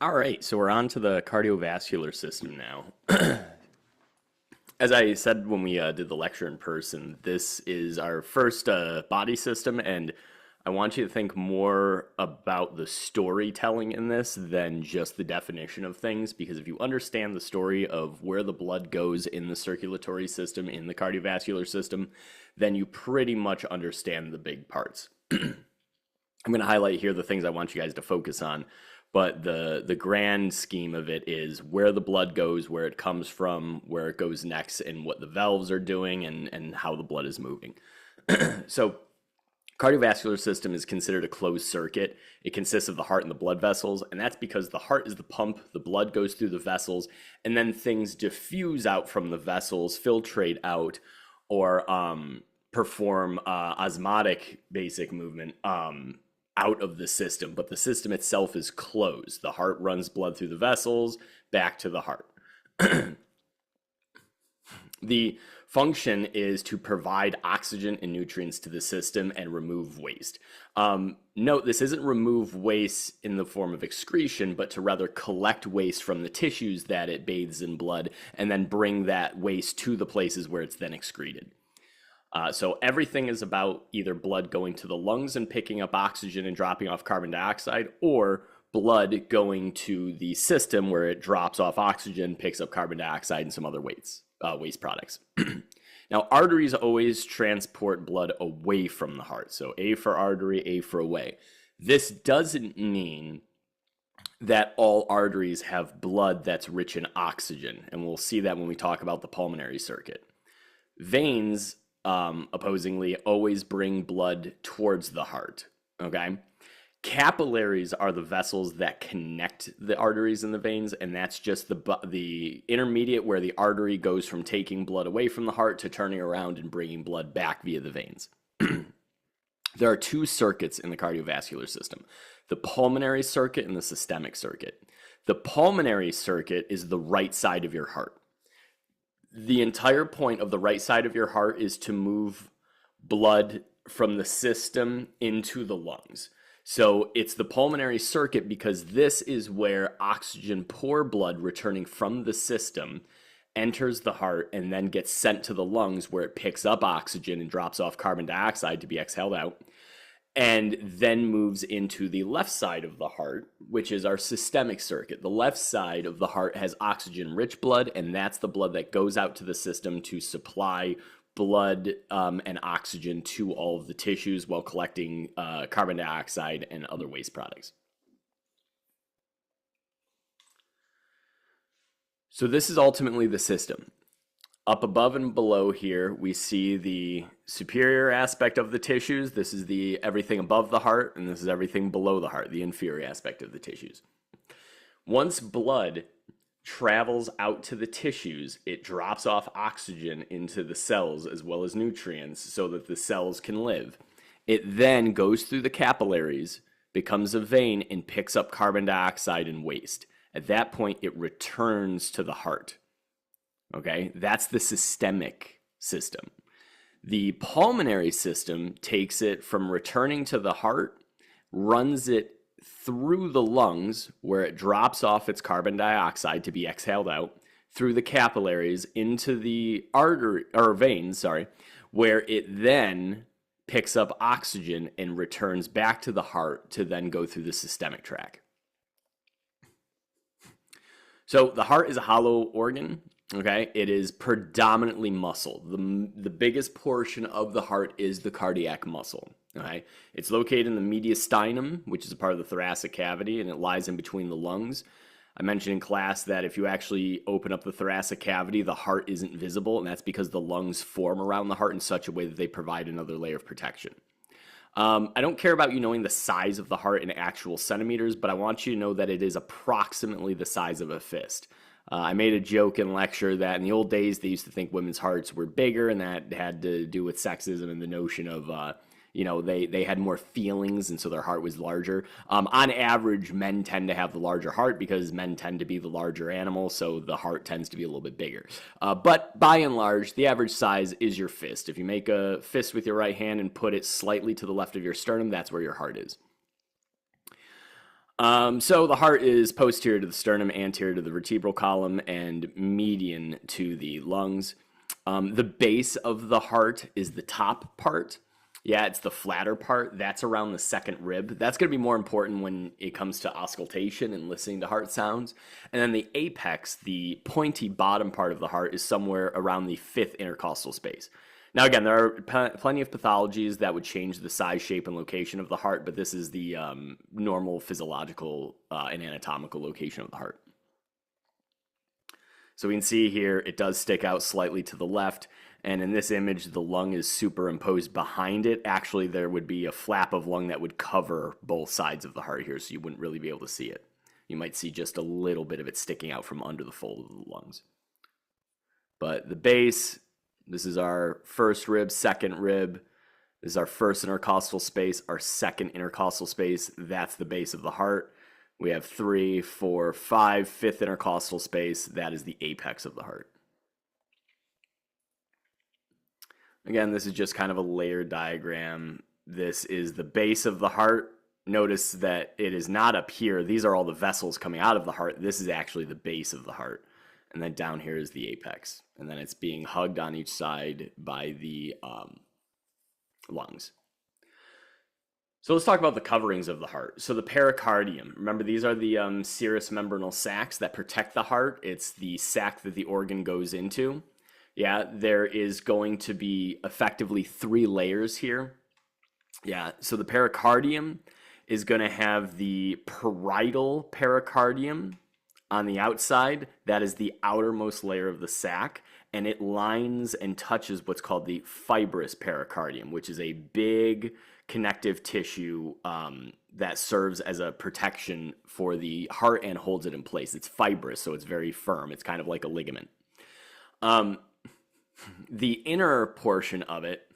All right, so we're on to the cardiovascular system now. As I said when we did the lecture in person, this is our first body system, and I want you to think more about the storytelling in this than just the definition of things, because if you understand the story of where the blood goes in the circulatory system, in the cardiovascular system, then you pretty much understand the big parts. I'm going to highlight here the things I want you guys to focus on, but the grand scheme of it is where the blood goes, where it comes from, where it goes next, and what the valves are doing, and how the blood is moving. So cardiovascular system is considered a closed circuit. It consists of the heart and the blood vessels, and that's because the heart is the pump, the blood goes through the vessels, and then things diffuse out from the vessels, filtrate out, or perform osmotic basic movement out of the system, but the system itself is closed. The heart runs blood through the vessels back to the heart. The function is to provide oxygen and nutrients to the system and remove waste. Note, this isn't remove waste in the form of excretion, but to rather collect waste from the tissues that it bathes in blood and then bring that waste to the places where it's then excreted. So everything is about either blood going to the lungs and picking up oxygen and dropping off carbon dioxide, or blood going to the system where it drops off oxygen, picks up carbon dioxide and some other waste products. Now, arteries always transport blood away from the heart. So A for artery, A for away. This doesn't mean that all arteries have blood that's rich in oxygen, and we'll see that when we talk about the pulmonary circuit. Veins opposingly always bring blood towards the heart. Okay, capillaries are the vessels that connect the arteries and the veins, and that's just the intermediate where the artery goes from taking blood away from the heart to turning around and bringing blood back via the veins. There are two circuits in the cardiovascular system: the pulmonary circuit and the systemic circuit. The pulmonary circuit is the right side of your heart. The entire point of the right side of your heart is to move blood from the system into the lungs. So it's the pulmonary circuit because this is where oxygen poor blood returning from the system enters the heart and then gets sent to the lungs, where it picks up oxygen and drops off carbon dioxide to be exhaled out, and then moves into the left side of the heart, which is our systemic circuit. The left side of the heart has oxygen-rich blood, and that's the blood that goes out to the system to supply blood and oxygen to all of the tissues while collecting carbon dioxide and other waste products. So this is ultimately the system. Up above and below here, we see the superior aspect of the tissues. This is the everything above the heart, and this is everything below the heart, the inferior aspect of the tissues. Once blood travels out to the tissues, it drops off oxygen into the cells as well as nutrients so that the cells can live. It then goes through the capillaries, becomes a vein, and picks up carbon dioxide and waste. At that point, it returns to the heart. Okay, that's the systemic system. The pulmonary system takes it from returning to the heart, runs it through the lungs, where it drops off its carbon dioxide to be exhaled out, through the capillaries into the artery or veins, where it then picks up oxygen and returns back to the heart to then go through the systemic tract. So the heart is a hollow organ. Okay, it is predominantly muscle. The biggest portion of the heart is the cardiac muscle. Okay, it's located in the mediastinum, which is a part of the thoracic cavity, and it lies in between the lungs. I mentioned in class that if you actually open up the thoracic cavity, the heart isn't visible, and that's because the lungs form around the heart in such a way that they provide another layer of protection. I don't care about you knowing the size of the heart in actual centimeters, but I want you to know that it is approximately the size of a fist. I made a joke in lecture that in the old days, they used to think women's hearts were bigger, and that had to do with sexism and the notion of, they had more feelings, and so their heart was larger. On average, men tend to have the larger heart because men tend to be the larger animal, so the heart tends to be a little bit bigger. But by and large, the average size is your fist. If you make a fist with your right hand and put it slightly to the left of your sternum, that's where your heart is. So the heart is posterior to the sternum, anterior to the vertebral column, and median to the lungs. The base of the heart is the top part. Yeah, it's the flatter part. That's around the second rib. That's going to be more important when it comes to auscultation and listening to heart sounds. And then the apex, the pointy bottom part of the heart, is somewhere around the fifth intercostal space. Now, again, there are plenty of pathologies that would change the size, shape, and location of the heart, but this is the normal physiological and anatomical location of the heart. So we can see here it does stick out slightly to the left, and in this image the lung is superimposed behind it. Actually, there would be a flap of lung that would cover both sides of the heart here, so you wouldn't really be able to see it. You might see just a little bit of it sticking out from under the fold of the lungs. But the base, this is our first rib, second rib. This is our first intercostal space, our second intercostal space. That's the base of the heart. We have 3, 4, 5, fifth intercostal space. That is the apex of the heart. Again, this is just kind of a layered diagram. This is the base of the heart. Notice that it is not up here. These are all the vessels coming out of the heart. This is actually the base of the heart. And then down here is the apex. And then it's being hugged on each side by the lungs. So let's talk about the coverings of the heart. So the pericardium, remember these are the serous membranous sacs that protect the heart. It's the sac that the organ goes into. Yeah, there is going to be effectively 3 layers here. Yeah, so the pericardium is going to have the parietal pericardium on the outside. That is the outermost layer of the sac, and it lines and touches what's called the fibrous pericardium, which is a big connective tissue that serves as a protection for the heart and holds it in place. It's fibrous, so it's very firm. It's kind of like a ligament. The inner portion of it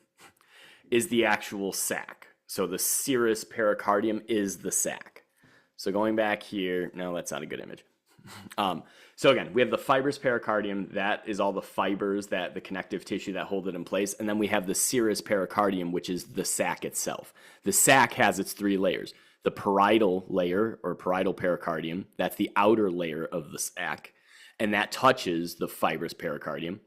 is the actual sac. So the serous pericardium is the sac. So going back here, no, that's not a good image. So again, we have the fibrous pericardium. That is all the fibers, that the connective tissue that hold it in place. And then we have the serous pericardium, which is the sac itself. The sac has its 3 layers. The parietal layer, or parietal pericardium, that's the outer layer of the sac, and that touches the fibrous pericardium.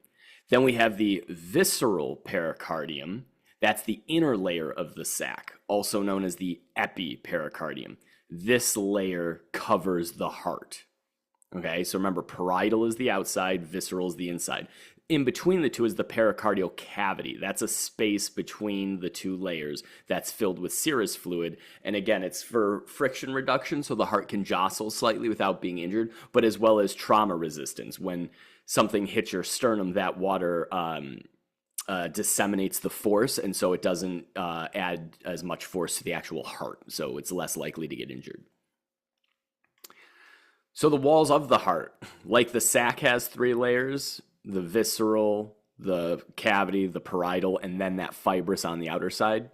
Then we have the visceral pericardium. That's the inner layer of the sac, also known as the epipericardium. This layer covers the heart. Okay, so remember, parietal is the outside, visceral is the inside. In between the two is the pericardial cavity. That's a space between the 2 layers that's filled with serous fluid. And again, it's for friction reduction, so the heart can jostle slightly without being injured, but as well as trauma resistance. When something hits your sternum, that water disseminates the force, and so it doesn't add as much force to the actual heart, so it's less likely to get injured. So the walls of the heart, like the sac has 3 layers, the visceral, the cavity, the parietal, and then that fibrous on the outer side.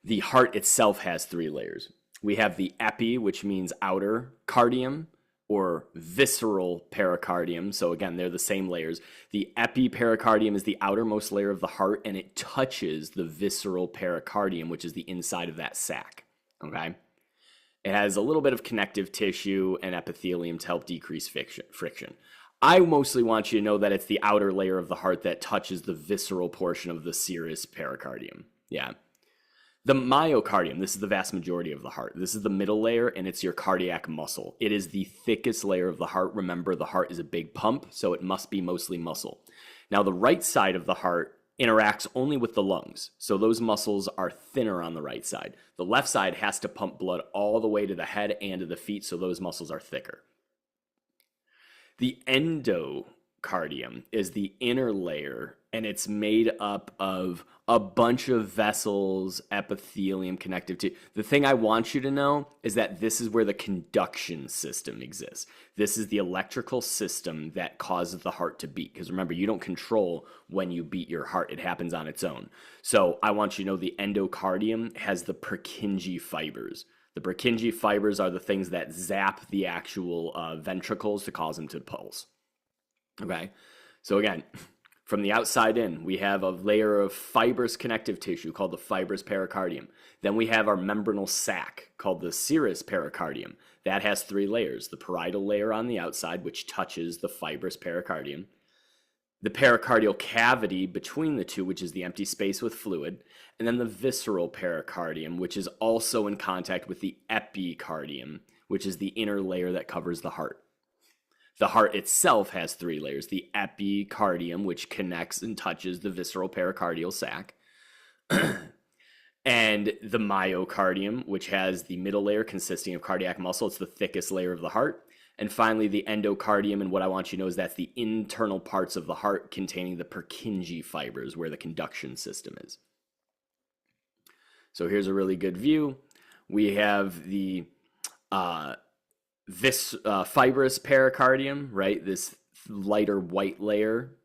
The heart itself has 3 layers. We have the epi, which means outer cardium, or visceral pericardium. So again, they're the same layers. The epipericardium is the outermost layer of the heart, and it touches the visceral pericardium, which is the inside of that sac. Okay? It has a little bit of connective tissue and epithelium to help decrease friction. I mostly want you to know that it's the outer layer of the heart that touches the visceral portion of the serous pericardium. Yeah. The myocardium, this is the vast majority of the heart. This is the middle layer, and it's your cardiac muscle. It is the thickest layer of the heart. Remember, the heart is a big pump, so it must be mostly muscle. Now, the right side of the heart interacts only with the lungs, so those muscles are thinner on the right side. The left side has to pump blood all the way to the head and to the feet, so those muscles are thicker. The endocardium is the inner layer, and it's made up of a bunch of vessels, epithelium, connective tissue. The thing I want you to know is that this is where the conduction system exists. This is the electrical system that causes the heart to beat. Because remember, you don't control when you beat your heart. It happens on its own. So I want you to know the endocardium has the Purkinje fibers. The Purkinje fibers are the things that zap the actual ventricles to cause them to pulse. Okay? So again, From the outside in, we have a layer of fibrous connective tissue called the fibrous pericardium. Then we have our membranous sac called the serous pericardium. That has 3 layers: the parietal layer on the outside, which touches the fibrous pericardium, the pericardial cavity between the two, which is the empty space with fluid, and then the visceral pericardium, which is also in contact with the epicardium, which is the inner layer that covers the heart. The heart itself has 3 layers: the epicardium, which connects and touches the visceral pericardial sac, and the myocardium, which has the middle layer consisting of cardiac muscle. It's the thickest layer of the heart. And finally, the endocardium, and what I want you to know is that's the internal parts of the heart containing the Purkinje fibers, where the conduction system is. So here's a really good view. We have the fibrous pericardium, right? This lighter white layer.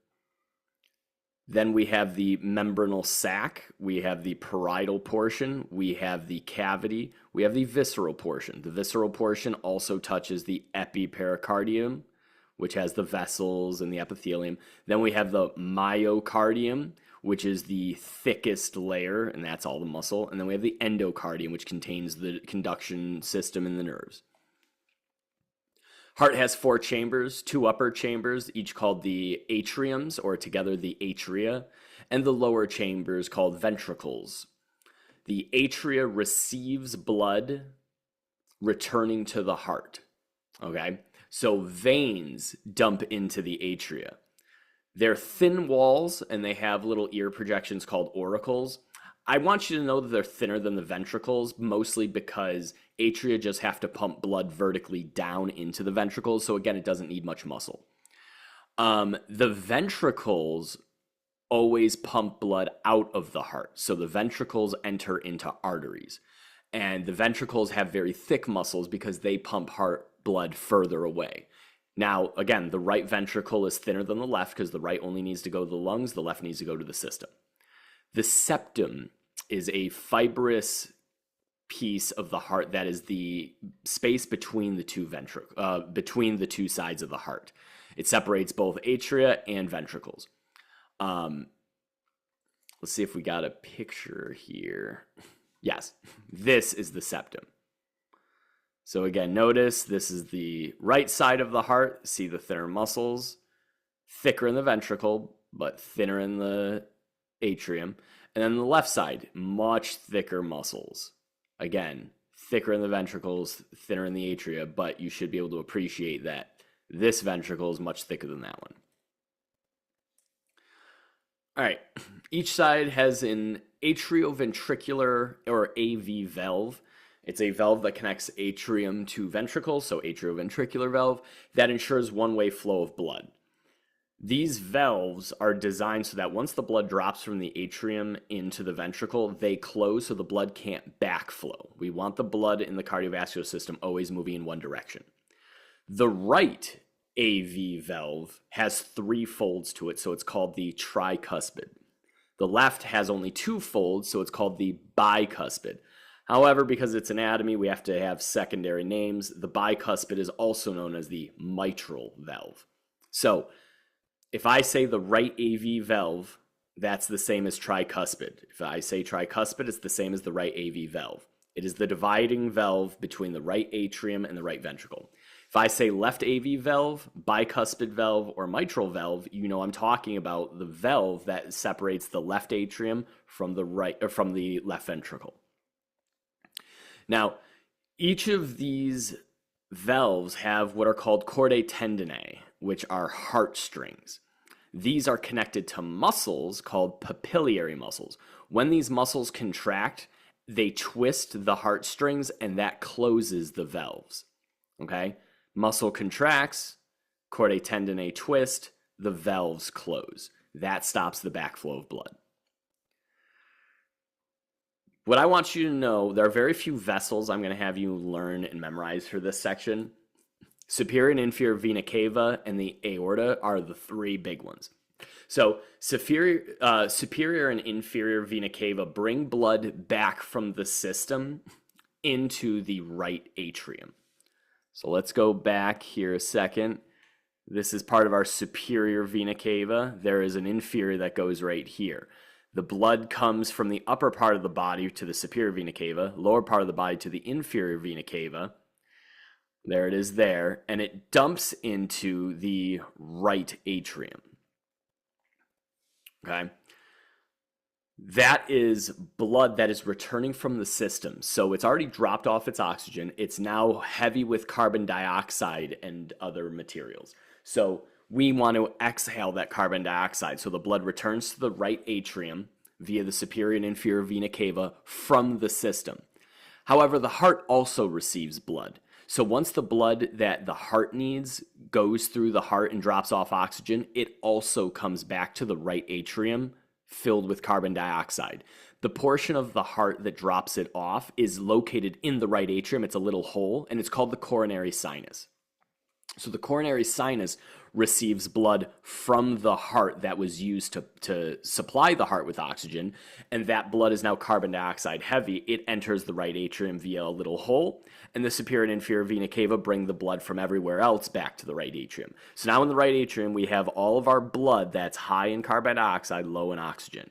Then we have the membranous sac, we have the parietal portion, we have the cavity, we have the visceral portion. The visceral portion also touches the epipericardium, which has the vessels and the epithelium. Then we have the myocardium, which is the thickest layer, and that's all the muscle. And then we have the endocardium, which contains the conduction system and the nerves. Heart has 4 chambers, 2 upper chambers, each called the atriums, or together the atria, and the lower chambers called ventricles. The atria receives blood returning to the heart, okay? So veins dump into the atria. They're thin walls, and they have little ear projections called auricles. I want you to know that they're thinner than the ventricles, mostly because atria just have to pump blood vertically down into the ventricles. So again, it doesn't need much muscle. The ventricles always pump blood out of the heart. So the ventricles enter into arteries. And the ventricles have very thick muscles because they pump heart blood further away. Now, again, the right ventricle is thinner than the left because the right only needs to go to the lungs, the left needs to go to the system. The septum is a fibrous piece of the heart that is the space between the two between the two sides of the heart. It separates both atria and ventricles. Let's see if we got a picture here. Yes, this is the septum. So again, notice this is the right side of the heart. See the thinner muscles, thicker in the ventricle, but thinner in the atrium. And then the left side, much thicker muscles. Again, thicker in the ventricles, thinner in the atria, but you should be able to appreciate that this ventricle is much thicker than that one. All right, each side has an atrioventricular or AV valve. It's a valve that connects atrium to ventricle, so atrioventricular valve, that ensures one-way flow of blood. These valves are designed so that once the blood drops from the atrium into the ventricle, they close so the blood can't backflow. We want the blood in the cardiovascular system always moving in one direction. The right AV valve has 3 folds to it, so it's called the tricuspid. The left has only 2 folds, so it's called the bicuspid. However, because it's anatomy, we have to have secondary names. The bicuspid is also known as the mitral valve. So, if I say the right AV valve, that's the same as tricuspid. If I say tricuspid, it's the same as the right AV valve. It is the dividing valve between the right atrium and the right ventricle. If I say left AV valve, bicuspid valve, or mitral valve, you know I'm talking about the valve that separates the left atrium from the right or from the left ventricle. Now, each of these valves have what are called chordae tendineae, which are heartstrings. These are connected to muscles called papillary muscles. When these muscles contract, they twist the heartstrings, and that closes the valves. Okay? Muscle contracts, chordae tendineae twist, the valves close. That stops the backflow of blood. What I want you to know, there are very few vessels I'm going to have you learn and memorize for this section. Superior and inferior vena cava and the aorta are the 3 big ones. So superior and inferior vena cava bring blood back from the system into the right atrium. So let's go back here a second. This is part of our superior vena cava. There is an inferior that goes right here. The blood comes from the upper part of the body to the superior vena cava, lower part of the body to the inferior vena cava. There it is there, and it dumps into the right atrium. Okay? That is blood that is returning from the system. So it's already dropped off its oxygen. It's now heavy with carbon dioxide and other materials. So we want to exhale that carbon dioxide. So the blood returns to the right atrium via the superior and inferior vena cava from the system. However, the heart also receives blood. So once the blood that the heart needs goes through the heart and drops off oxygen, it also comes back to the right atrium filled with carbon dioxide. The portion of the heart that drops it off is located in the right atrium. It's a little hole, and it's called the coronary sinus. So the coronary sinus receives blood from the heart that was used to supply the heart with oxygen, and that blood is now carbon dioxide heavy. It enters the right atrium via a little hole, and the superior and inferior vena cava bring the blood from everywhere else back to the right atrium. So now in the right atrium, we have all of our blood that's high in carbon dioxide, low in oxygen.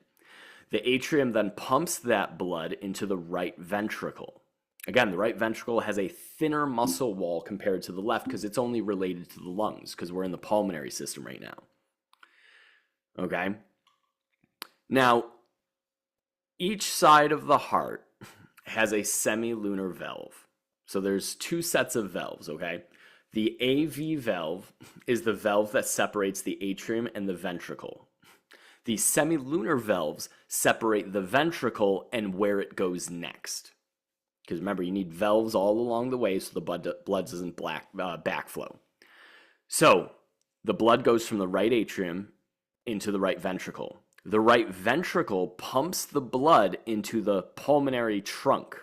The atrium then pumps that blood into the right ventricle. Again, the right ventricle has a thinner muscle wall compared to the left because it's only related to the lungs because we're in the pulmonary system right now. Okay? Now, each side of the heart has a semilunar valve. So there's two sets of valves, okay? The AV valve is the valve that separates the atrium and the ventricle. The semilunar valves separate the ventricle and where it goes next. Because remember, you need valves all along the way so the blood doesn't backflow. So the blood goes from the right atrium into the right ventricle. The right ventricle pumps the blood into the pulmonary trunk.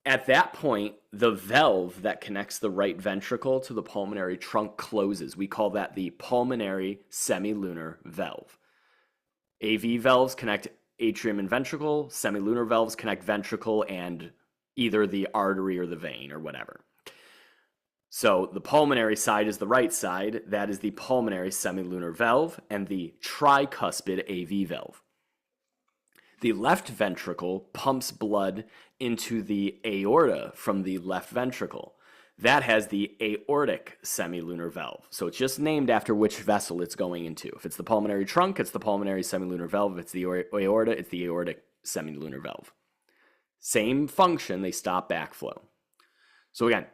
At that point, the valve that connects the right ventricle to the pulmonary trunk closes. We call that the pulmonary semilunar valve. AV valves connect atrium and ventricle. Semilunar valves connect ventricle and either the artery or the vein or whatever. So the pulmonary side is the right side. That is the pulmonary semilunar valve and the tricuspid AV valve. The left ventricle pumps blood into the aorta from the left ventricle. That has the aortic semilunar valve. So it's just named after which vessel it's going into. If it's the pulmonary trunk, it's the pulmonary semilunar valve. If it's the aorta, it's the aortic semilunar valve. Same function, they stop backflow. So again,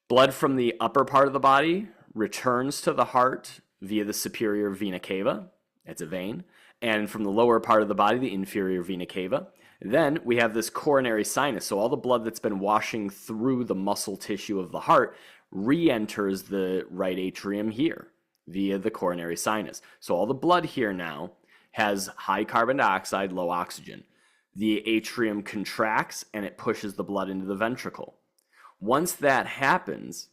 blood from the upper part of the body returns to the heart via the superior vena cava. It's a vein. And from the lower part of the body, the inferior vena cava. Then we have this coronary sinus. So all the blood that's been washing through the muscle tissue of the heart re-enters the right atrium here via the coronary sinus. So all the blood here now has high carbon dioxide, low oxygen. The atrium contracts and it pushes the blood into the ventricle. Once that happens,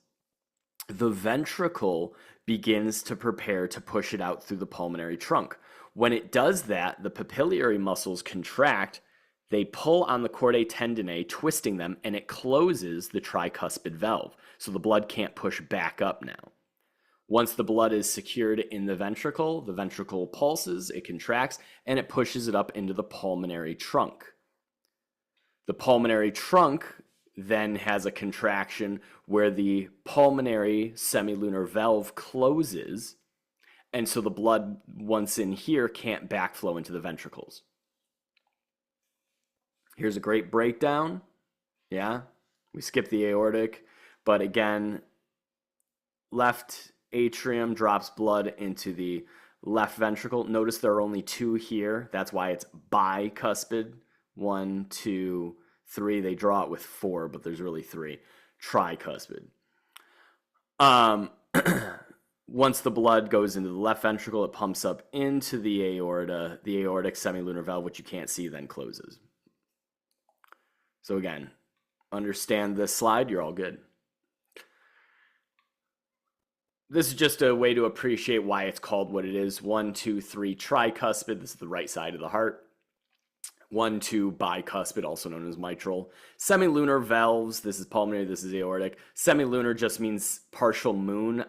the ventricle begins to prepare to push it out through the pulmonary trunk. When it does that, the papillary muscles contract, they pull on the chordae tendineae, twisting them, and it closes the tricuspid valve. So the blood can't push back up now. Once the blood is secured in the ventricle pulses, it contracts, and it pushes it up into the pulmonary trunk. The pulmonary trunk then has a contraction where the pulmonary semilunar valve closes, and so the blood, once in here, can't backflow into the ventricles. Here's a great breakdown. Yeah, we skipped the aortic, but again, left atrium drops blood into the left ventricle. Notice there are only two here. That's why it's bicuspid. 1, 2, 3. They draw it with 4, but there's really 3. Tricuspid. Once the blood goes into the left ventricle, it pumps up into the aorta. The aortic semilunar valve, which you can't see, then closes. So again, understand this slide, you're all good. This is just a way to appreciate why it's called what it is. 1, 2, 3, tricuspid. This is the right side of the heart. 1, 2 bicuspid, also known as mitral. Semilunar valves, this is pulmonary, this is aortic. Semilunar just means partial moon.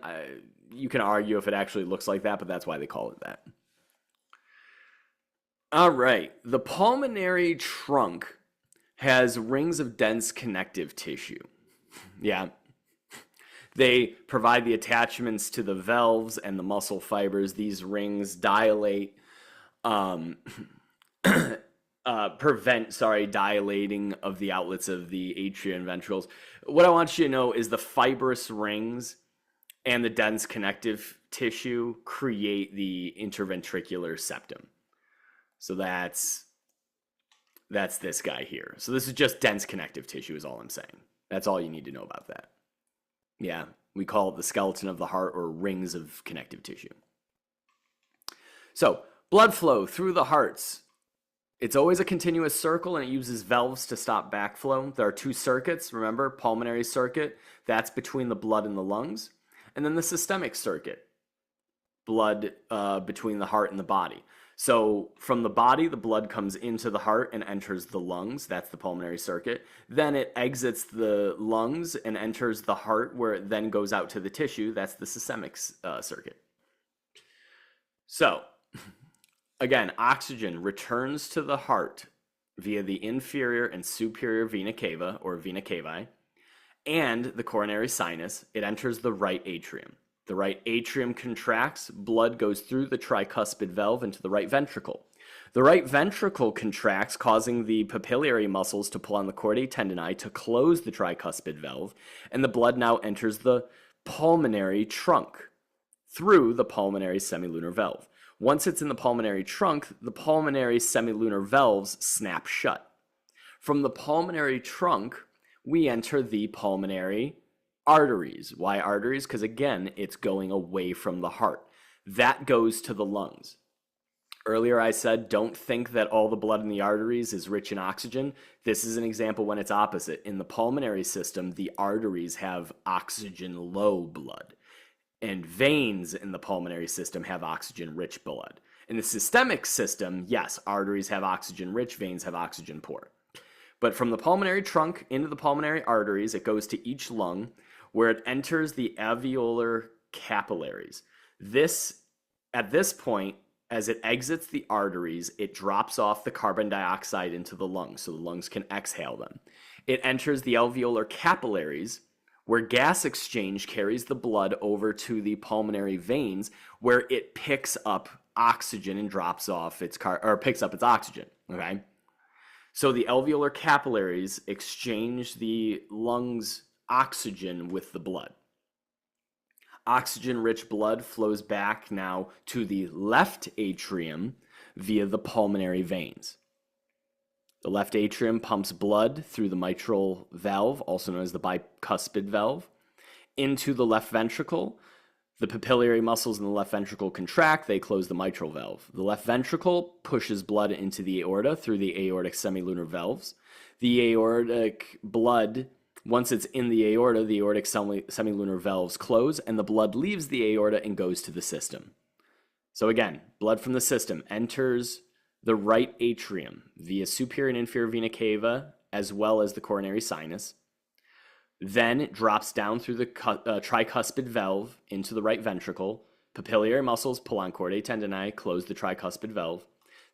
You can argue if it actually looks like that, but that's why they call it that. All right, the pulmonary trunk has rings of dense connective tissue. Yeah. They provide the attachments to the valves and the muscle fibers. These rings dilate, dilating of the outlets of the atria and ventricles. What I want you to know is the fibrous rings and the dense connective tissue create the interventricular septum. So that's this guy here. So this is just dense connective tissue is all I'm saying. That's all you need to know about that. Yeah, we call it the skeleton of the heart or rings of connective tissue. So blood flow through the hearts. It's always a continuous circle, and it uses valves to stop backflow. There are 2 circuits, remember, pulmonary circuit, that's between the blood and the lungs, and then the systemic circuit, blood between the heart and the body. So from the body, the blood comes into the heart and enters the lungs. That's the pulmonary circuit. Then it exits the lungs and enters the heart, where it then goes out to the tissue. That's the systemic circuit. So again, oxygen returns to the heart via the inferior and superior vena cava, or vena cavae, and the coronary sinus. It enters the right atrium. The right atrium contracts, blood goes through the tricuspid valve into the right ventricle. The right ventricle contracts, causing the papillary muscles to pull on the chordae tendineae to close the tricuspid valve, and the blood now enters the pulmonary trunk through the pulmonary semilunar valve. Once it's in the pulmonary trunk, the pulmonary semilunar valves snap shut. From the pulmonary trunk, we enter the pulmonary arteries. Why arteries? Because again, it's going away from the heart. That goes to the lungs. Earlier I said, don't think that all the blood in the arteries is rich in oxygen. This is an example when it's opposite. In the pulmonary system, the arteries have oxygen low blood, and veins in the pulmonary system have oxygen rich blood. In the systemic system, yes, arteries have oxygen rich, veins have oxygen poor. But from the pulmonary trunk into the pulmonary arteries, it goes to each lung, where it enters the alveolar capillaries. At this point, as it exits the arteries, it drops off the carbon dioxide into the lungs, so the lungs can exhale them. It enters the alveolar capillaries, where gas exchange carries the blood over to the pulmonary veins, where it picks up oxygen and drops off picks up its oxygen. Okay. So the alveolar capillaries exchange the lungs' oxygen with the blood. Oxygen-rich blood flows back now to the left atrium via the pulmonary veins. The left atrium pumps blood through the mitral valve, also known as the bicuspid valve, into the left ventricle. The papillary muscles in the left ventricle contract, they close the mitral valve. The left ventricle pushes blood into the aorta through the aortic semilunar valves. The aortic blood, once it's in the aortic semilunar valves close, and the blood leaves the aorta and goes to the system. So again, blood from the system enters the right atrium via superior and inferior vena cava, as well as the coronary sinus. Then it drops down through the tricuspid valve into the right ventricle. Papillary muscles pull on chordae tendineae, close the tricuspid valve.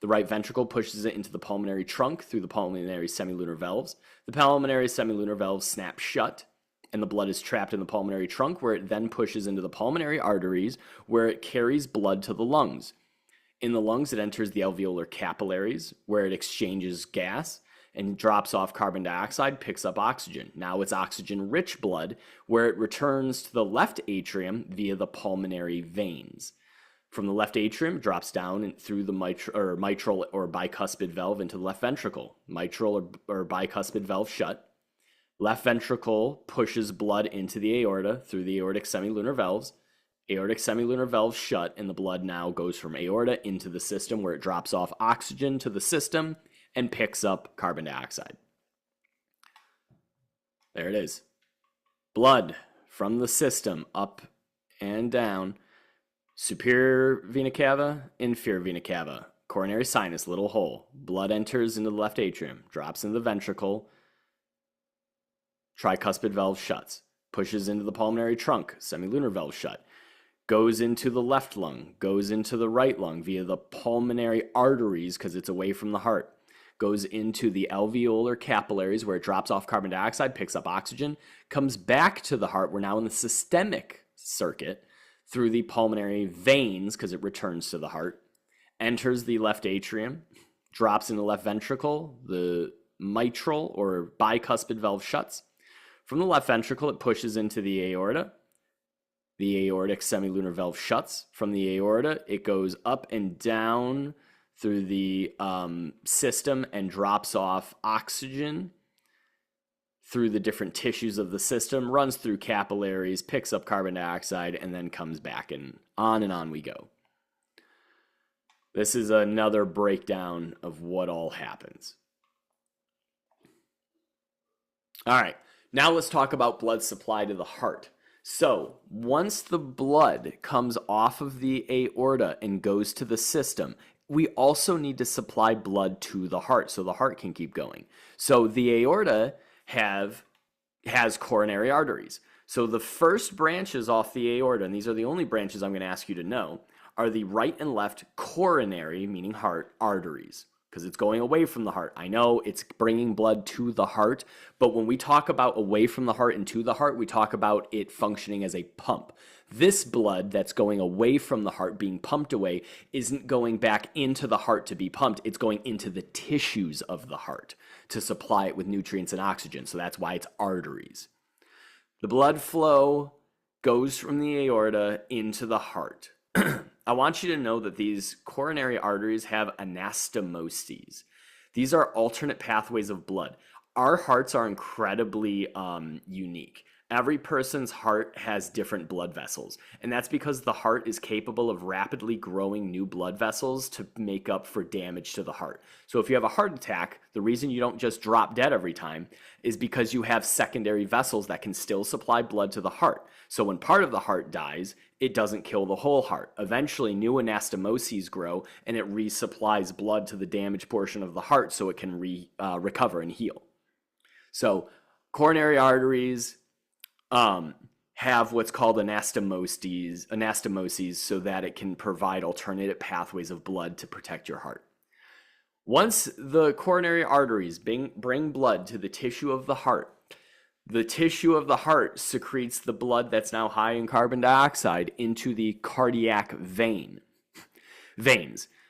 The right ventricle pushes it into the pulmonary trunk through the pulmonary semilunar valves. The pulmonary semilunar valves snap shut, and the blood is trapped in the pulmonary trunk, where it then pushes into the pulmonary arteries, where it carries blood to the lungs. In the lungs, it enters the alveolar capillaries, where it exchanges gas and drops off carbon dioxide, picks up oxygen. Now it's oxygen-rich blood, where it returns to the left atrium via the pulmonary veins. From the left atrium, it drops down through the mitral or bicuspid valve into the left ventricle. Mitral or bicuspid valve shut. Left ventricle pushes blood into the aorta through the aortic semilunar valves. Aortic semilunar valves shut, and the blood now goes from aorta into the system, where it drops off oxygen to the system and picks up carbon dioxide. There it is. Blood from the system up and down. Superior vena cava, inferior vena cava, coronary sinus, little hole. Blood enters into the left atrium, drops into the ventricle, tricuspid valve shuts, pushes into the pulmonary trunk, semilunar valve shut, goes into the left lung, goes into the right lung via the pulmonary arteries because it's away from the heart, goes into the alveolar capillaries where it drops off carbon dioxide, picks up oxygen, comes back to the heart. We're now in the systemic circuit through the pulmonary veins because it returns to the heart, enters the left atrium, drops in the left ventricle, the mitral or bicuspid valve shuts. From the left ventricle, it pushes into the aorta. The aortic semilunar valve shuts. From the aorta, it goes up and down through the system and drops off oxygen through the different tissues of the system, runs through capillaries, picks up carbon dioxide, and then comes back, and on we go. This is another breakdown of what all happens. All right. Now let's talk about blood supply to the heart. So once the blood comes off of the aorta and goes to the system, we also need to supply blood to the heart so the heart can keep going. So the aorta has coronary arteries. So the first branches off the aorta, and these are the only branches I'm going to ask you to know, are the right and left coronary, meaning heart, arteries. Because it's going away from the heart. I know it's bringing blood to the heart, but when we talk about away from the heart and to the heart, we talk about it functioning as a pump. This blood that's going away from the heart, being pumped away, isn't going back into the heart to be pumped. It's going into the tissues of the heart to supply it with nutrients and oxygen. So that's why it's arteries. The blood flow goes from the aorta into the heart. I want you to know that these coronary arteries have anastomoses. These are alternate pathways of blood. Our hearts are incredibly unique. Every person's heart has different blood vessels, and that's because the heart is capable of rapidly growing new blood vessels to make up for damage to the heart. So if you have a heart attack, the reason you don't just drop dead every time is because you have secondary vessels that can still supply blood to the heart. So when part of the heart dies, it doesn't kill the whole heart. Eventually, new anastomoses grow, and it resupplies blood to the damaged portion of the heart so it can recover and heal. So coronary arteries have what's called anastomoses so that it can provide alternative pathways of blood to protect your heart. Once the coronary arteries bring blood to the tissue of the heart secretes the blood that's now high in carbon dioxide into the cardiac veins.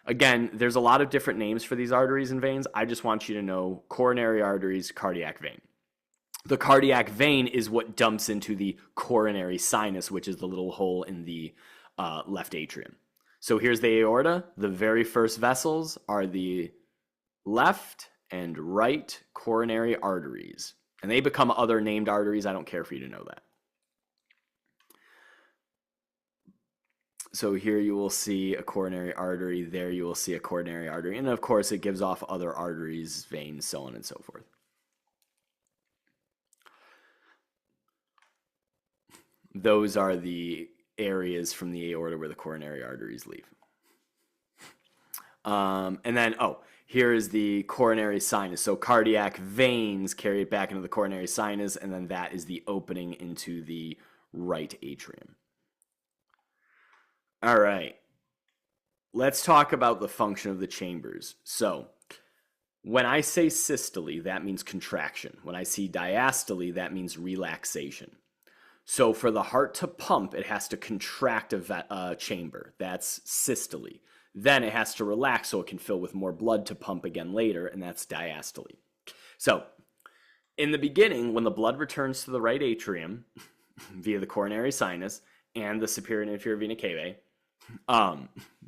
Again, there's a lot of different names for these arteries and veins. I just want you to know coronary arteries, cardiac vein. The cardiac vein is what dumps into the coronary sinus, which is the little hole in the left atrium. So here's the aorta. The very first vessels are the left and right coronary arteries. And they become other named arteries. I don't care for you to know that. So here you will see a coronary artery. There you will see a coronary artery. And of course, it gives off other arteries, veins, so on and so forth. Those are the areas from the aorta where the coronary arteries leave. And then, here is the coronary sinus. So cardiac veins carry it back into the coronary sinus, and then that is the opening into the right atrium. All right. Let's talk about the function of the chambers. So when I say systole, that means contraction. When I say diastole, that means relaxation. So for the heart to pump, it has to contract a chamber. That's systole. Then it has to relax so it can fill with more blood to pump again later, and that's diastole. So in the beginning, when the blood returns to the right atrium via the coronary sinus and the superior and inferior vena cava,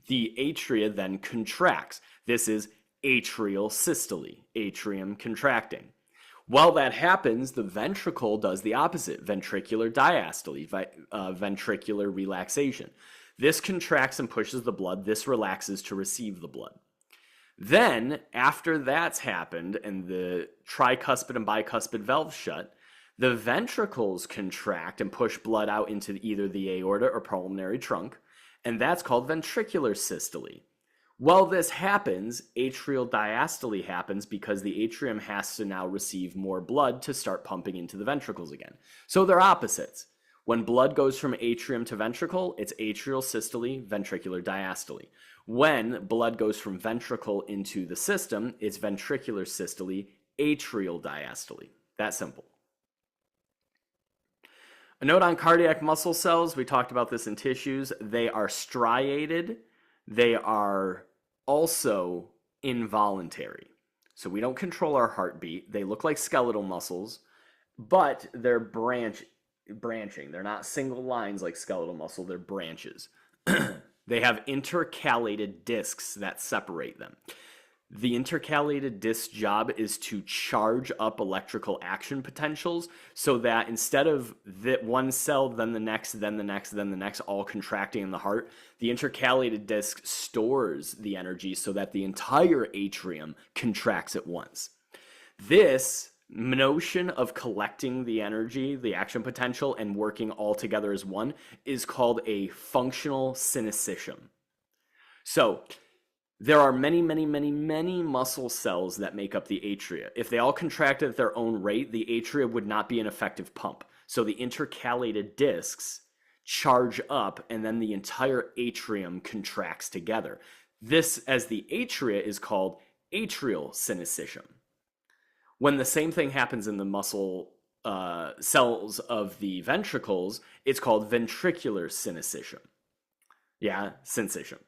the atria then contracts. This is atrial systole, atrium contracting. While that happens, the ventricle does the opposite, ventricular diastole, ventricular relaxation. This contracts and pushes the blood. This relaxes to receive the blood. Then, after that's happened and the tricuspid and bicuspid valves shut, the ventricles contract and push blood out into either the aorta or pulmonary trunk, and that's called ventricular systole. While this happens, atrial diastole happens because the atrium has to now receive more blood to start pumping into the ventricles again. So they're opposites. When blood goes from atrium to ventricle, it's atrial systole, ventricular diastole. When blood goes from ventricle into the system, it's ventricular systole, atrial diastole. That simple. A note on cardiac muscle cells, we talked about this in tissues. They are striated. They are also involuntary. So we don't control our heartbeat. They look like skeletal muscles, but they're branching. They're not single lines like skeletal muscle, they're branches. They have intercalated discs that separate them. The intercalated disc job is to charge up electrical action potentials so that instead of one cell, then the next, then the next, then the next, all contracting in the heart, the intercalated disc stores the energy so that the entire atrium contracts at once. This notion of collecting the energy, the action potential, and working all together as one is called a functional synesthesia. So, there are many muscle cells that make up the atria. If they all contracted at their own rate, the atria would not be an effective pump. So the intercalated discs charge up and then the entire atrium contracts together. This, as the atria, is called atrial synesthesia. When the same thing happens in the muscle cells of the ventricles, it's called ventricular synesthesia. Yeah, sensation.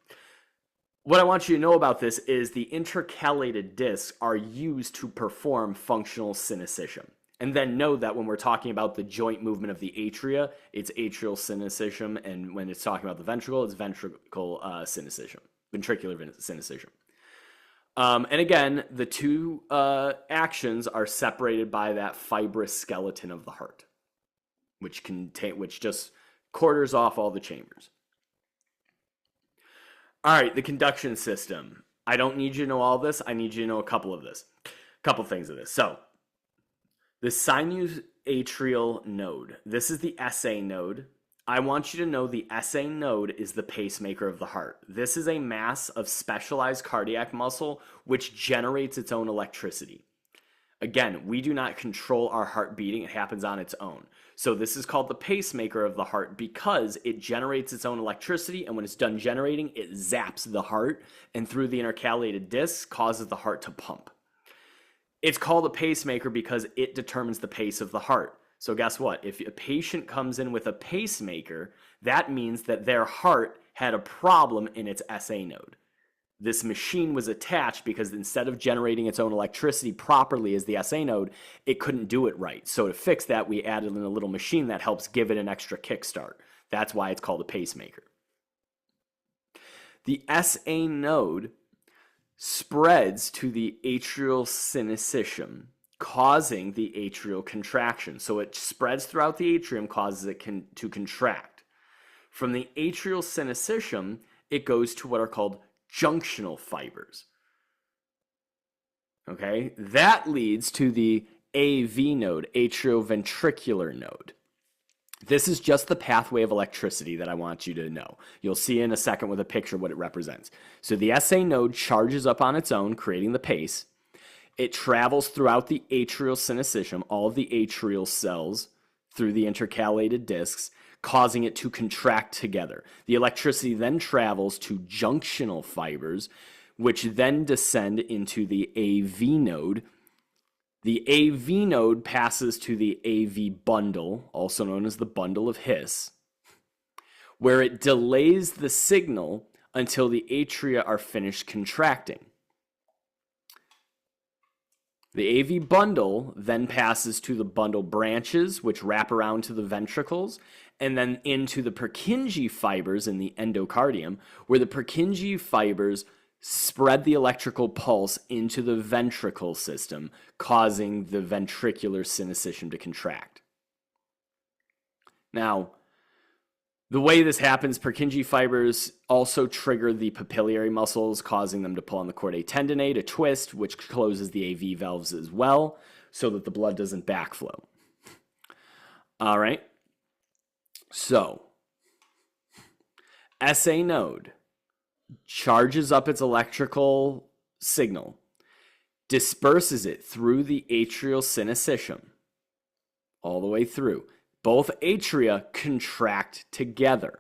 What I want you to know about this is the intercalated discs are used to perform functional synesthesia. And then know that when we're talking about the joint movement of the atria, it's atrial synesthesia, and when it's talking about the ventricle, it's ventricular synesthesia. And again, the two actions are separated by that fibrous skeleton of the heart, which just quarters off all the chambers. All right, the conduction system. I don't need you to know all this. I need you to know a couple things of this. So, the sinusatrial node. This is the SA node. I want you to know the SA node is the pacemaker of the heart. This is a mass of specialized cardiac muscle which generates its own electricity. Again, we do not control our heart beating. It happens on its own. So this is called the pacemaker of the heart because it generates its own electricity, and when it's done generating, it zaps the heart, and through the intercalated discs causes the heart to pump. It's called a pacemaker because it determines the pace of the heart. So guess what? If a patient comes in with a pacemaker, that means that their heart had a problem in its SA node. This machine was attached because instead of generating its own electricity properly as the SA node, it couldn't do it right. So to fix that, we added in a little machine that helps give it an extra kickstart. That's why it's called a pacemaker. The SA node spreads to the atrial synesthesia, causing the atrial contraction. So it spreads throughout the atrium, causes it to contract. From the atrial synesthesia, it goes to what are called junctional fibers. Okay, that leads to the AV node, atrioventricular node. This is just the pathway of electricity that I want you to know. You'll see in a second with a picture what it represents. So the SA node charges up on its own, creating the pace. It travels throughout the atrial synesthesia, all of the atrial cells, through the intercalated discs, causing it to contract together. The electricity then travels to junctional fibers, which then descend into the AV node. The AV node passes to the AV bundle, also known as the bundle of His, where it delays the signal until the atria are finished contracting. The AV bundle then passes to the bundle branches, which wrap around to the ventricles, and then into the Purkinje fibers in the endocardium, where the Purkinje fibers spread the electrical pulse into the ventricle system, causing the ventricular synesthesia to contract. Now, the way this happens, Purkinje fibers also trigger the papillary muscles, causing them to pull on the chordae tendineae to twist, which closes the AV valves as well, so that the blood doesn't backflow. All right. So, SA node, charges up its electrical signal, disperses it through the atrial syncytium, all the way through. Both atria contract together.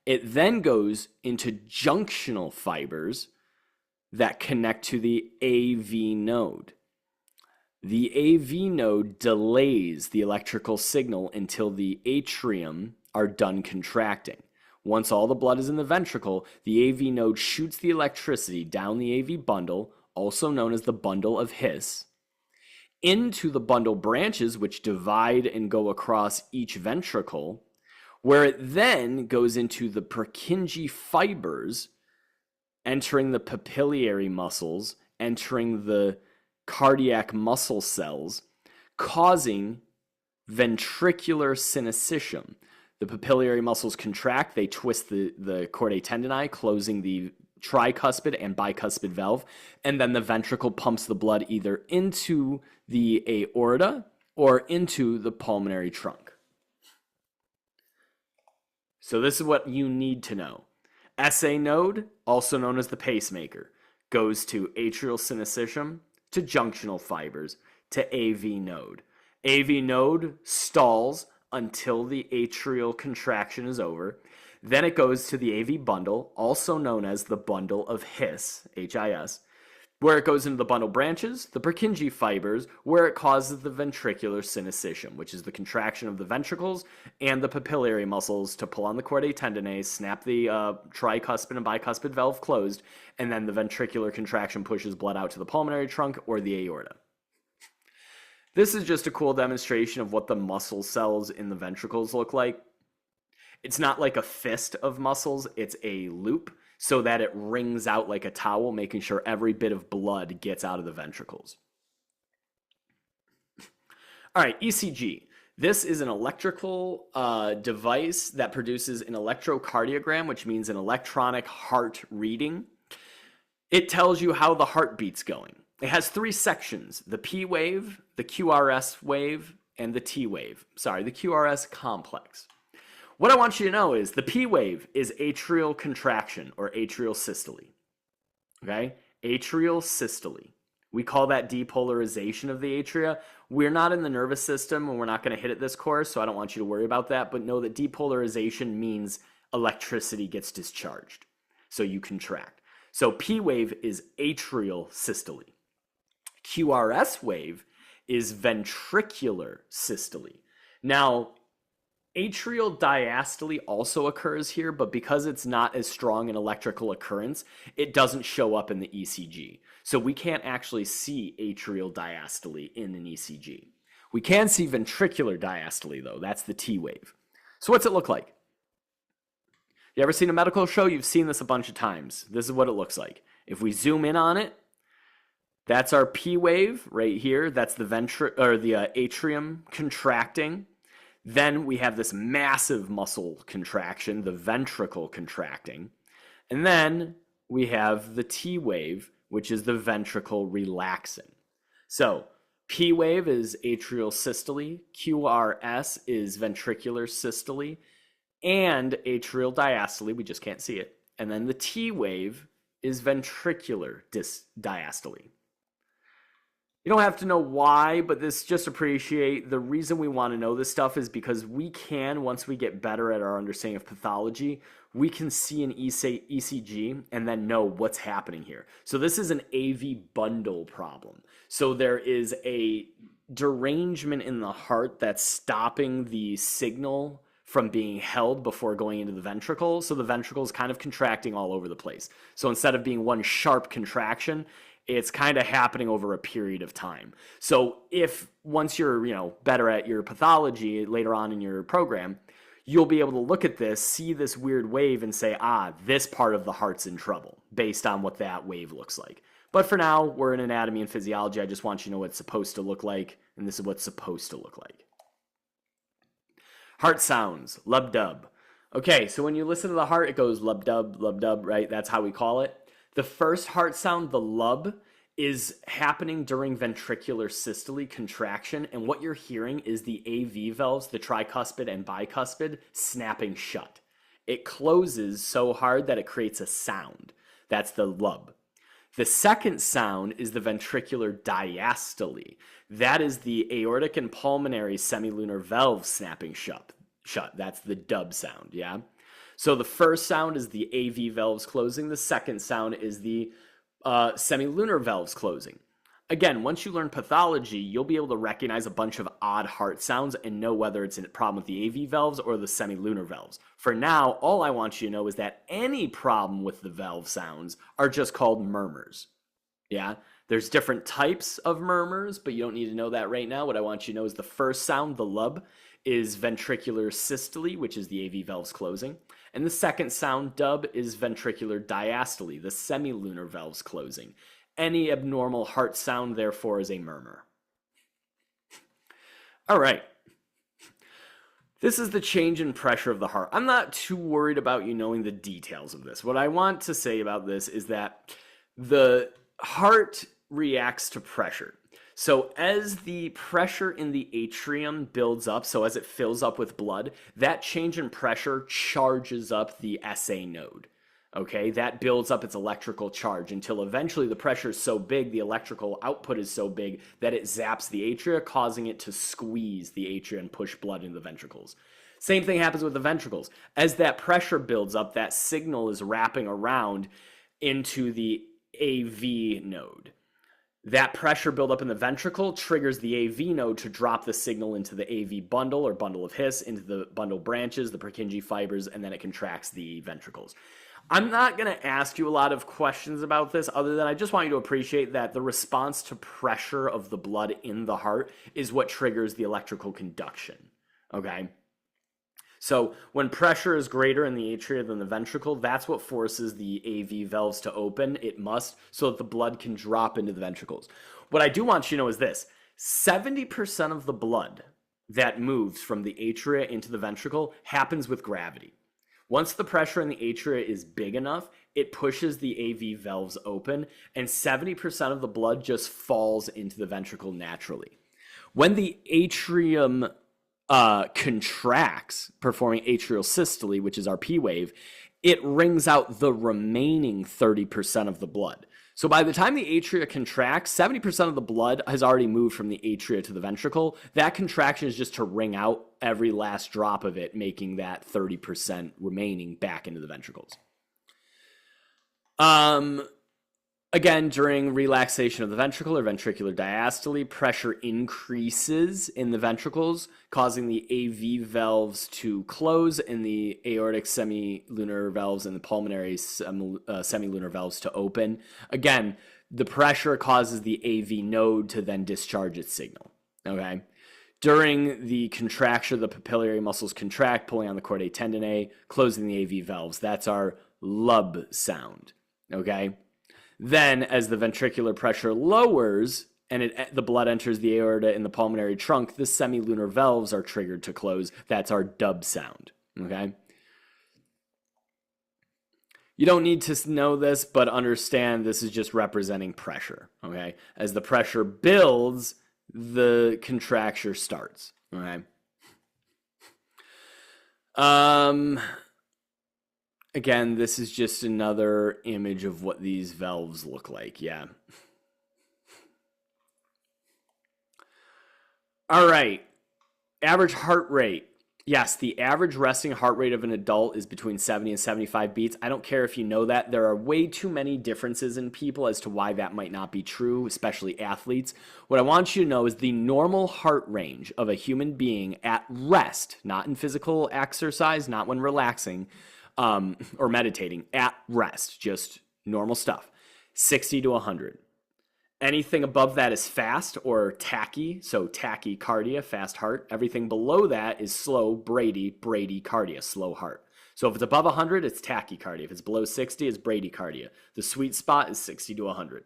It then goes into junctional fibers that connect to the AV node. The AV node delays the electrical signal until the atrium are done contracting. Once all the blood is in the ventricle, the AV node shoots the electricity down the AV bundle, also known as the bundle of His, into the bundle branches, which divide and go across each ventricle, where it then goes into the Purkinje fibers, entering the papillary muscles, entering the cardiac muscle cells, causing ventricular syncytium. The papillary muscles contract, they twist the chordae tendineae, closing the tricuspid and bicuspid valve, and then the ventricle pumps the blood either into the aorta or into the pulmonary trunk. So this is what you need to know. SA node, also known as the pacemaker, goes to atrial syncytium, to junctional fibers, to AV node. AV node stalls until the atrial contraction is over. Then it goes to the AV bundle, also known as the bundle of His, H-I-S, where it goes into the bundle branches, the Purkinje fibers, where it causes the ventricular syncytium, which is the contraction of the ventricles and the papillary muscles to pull on the chordae tendineae, snap the tricuspid and bicuspid valve closed, and then the ventricular contraction pushes blood out to the pulmonary trunk or the aorta. This is just a cool demonstration of what the muscle cells in the ventricles look like. It's not like a fist of muscles, it's a loop, so that it wrings out like a towel, making sure every bit of blood gets out of the ventricles. All right, ECG. This is an electrical device that produces an electrocardiogram, which means an electronic heart reading. It tells you how the heartbeat's going. It has three sections: the P wave, the QRS wave, and the T wave. Sorry, the QRS complex. What I want you to know is the P wave is atrial contraction or atrial systole. Okay? Atrial systole. We call that depolarization of the atria. We're not in the nervous system and we're not going to hit it this course, so I don't want you to worry about that. But know that depolarization means electricity gets discharged. So you contract. So P wave is atrial systole. QRS wave is ventricular systole. Now, atrial diastole also occurs here, but because it's not as strong an electrical occurrence, it doesn't show up in the ECG. So we can't actually see atrial diastole in an ECG. We can see ventricular diastole, though. That's the T wave. So what's it look like? You ever seen a medical show? You've seen this a bunch of times. This is what it looks like. If we zoom in on it, that's our P wave right here. That's the atrium contracting. Then we have this massive muscle contraction, the ventricle contracting. And then we have the T wave, which is the ventricle relaxing. So P wave is atrial systole, QRS is ventricular systole, and atrial diastole, we just can't see it. And then the T wave is ventricular diastole. You don't have to know why, but this just appreciate the reason we want to know this stuff is because we can, once we get better at our understanding of pathology, we can see an ECG and then know what's happening here. So this is an AV bundle problem. So there is a derangement in the heart that's stopping the signal from being held before going into the ventricle. So the ventricle is kind of contracting all over the place. So instead of being one sharp contraction, it's kind of happening over a period of time. So if once you're, better at your pathology later on in your program, you'll be able to look at this, see this weird wave and say, this part of the heart's in trouble based on what that wave looks like. But for now, we're in anatomy and physiology. I just want you to know what it's supposed to look like, and this is what's supposed to look like. Heart sounds, lub-dub. Okay, so when you listen to the heart, it goes lub-dub, right? That's how we call it. The first heart sound, the lub, is happening during ventricular systole contraction, and what you're hearing is the AV valves, the tricuspid and bicuspid, snapping shut. It closes so hard that it creates a sound. That's the lub. The second sound is the ventricular diastole. That is the aortic and pulmonary semilunar valves snapping shut. That's the dub sound, yeah? So the first sound is the AV valves closing. The second sound is the semilunar valves closing. Again, once you learn pathology, you'll be able to recognize a bunch of odd heart sounds and know whether it's a problem with the AV valves or the semilunar valves. For now, all I want you to know is that any problem with the valve sounds are just called murmurs. Yeah, there's different types of murmurs, but you don't need to know that right now. What I want you to know is the first sound, the lub, is ventricular systole, which is the AV valves closing. And the second sound, dub, is ventricular diastole, the semilunar valves closing. Any abnormal heart sound, therefore, is a murmur. All right. This is the change in pressure of the heart. I'm not too worried about you knowing the details of this. What I want to say about this is that the heart reacts to pressure. So as the pressure in the atrium builds up, so as it fills up with blood, that change in pressure charges up the SA node. Okay, that builds up its electrical charge until eventually the pressure is so big, the electrical output is so big that it zaps the atria, causing it to squeeze the atria and push blood into the ventricles. Same thing happens with the ventricles. As that pressure builds up, that signal is wrapping around into the AV node. That pressure buildup in the ventricle triggers the AV node to drop the signal into the AV bundle or bundle of His, into the bundle branches, the Purkinje fibers, and then it contracts the ventricles. I'm not going to ask you a lot of questions about this other than I just want you to appreciate that the response to pressure of the blood in the heart is what triggers the electrical conduction, okay? So when pressure is greater in the atria than the ventricle, that's what forces the AV valves to open. It must, so that the blood can drop into the ventricles. What I do want you to know is this: 70% of the blood that moves from the atria into the ventricle happens with gravity. Once the pressure in the atria is big enough, it pushes the AV valves open, and 70% of the blood just falls into the ventricle naturally. When the atrium contracts, performing atrial systole, which is our P wave, it wrings out the remaining 30% of the blood. So by the time the atria contracts, 70% of the blood has already moved from the atria to the ventricle. That contraction is just to wring out every last drop of it, making that 30% remaining back into the ventricles. Again, during relaxation of the ventricle or ventricular diastole, pressure increases in the ventricles, causing the AV valves to close and the aortic semilunar valves and the pulmonary semilunar valves to open. Again, the pressure causes the AV node to then discharge its signal, okay? During the contraction, the papillary muscles contract, pulling on the chordae tendineae, closing the AV valves. That's our lub sound, okay? Then, as the ventricular pressure lowers and the blood enters the aorta in the pulmonary trunk, the semilunar valves are triggered to close. That's our dub sound, okay? You don't need to know this, but understand this is just representing pressure, okay? As the pressure builds, the contracture starts, okay? Again, this is just another image of what these valves look like, yeah. All right, average heart rate. Yes, the average resting heart rate of an adult is between 70 and 75 beats. I don't care if you know that. There are way too many differences in people as to why that might not be true, especially athletes. What I want you to know is the normal heart range of a human being at rest, not in physical exercise, not when relaxing, or meditating, at rest, just normal stuff, 60 to 100. Anything above that is fast or tachy, so tachycardia, fast heart. Everything below that is slow, bradycardia, slow heart. So if it's above 100, it's tachycardia. If it's below 60, it's bradycardia. The sweet spot is 60 to 100.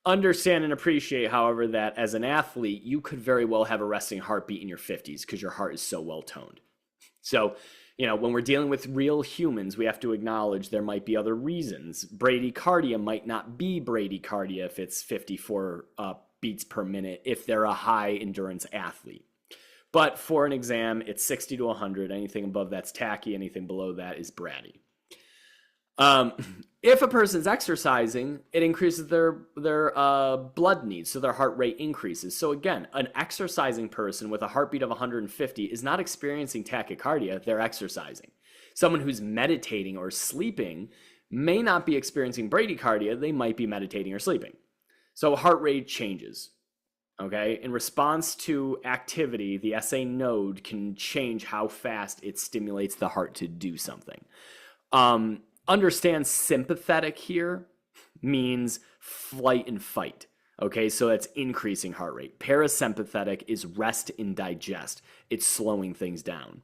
Understand and appreciate, however, that as an athlete, you could very well have a resting heartbeat in your 50s because your heart is so well toned. So, you know, when we're dealing with real humans, we have to acknowledge there might be other reasons. Bradycardia might not be bradycardia if it's 54 beats per minute if they're a high endurance athlete. But for an exam, it's 60 to 100. Anything above that's tacky. Anything below that is bratty. If a person's exercising, it increases their blood needs, so their heart rate increases. So again, an exercising person with a heartbeat of 150 is not experiencing tachycardia, they're exercising. Someone who's meditating or sleeping may not be experiencing bradycardia, they might be meditating or sleeping. So heart rate changes. Okay, in response to activity, the SA node can change how fast it stimulates the heart to do something. Understand sympathetic here means flight and fight. Okay, so that's increasing heart rate. Parasympathetic is rest and digest. It's slowing things down.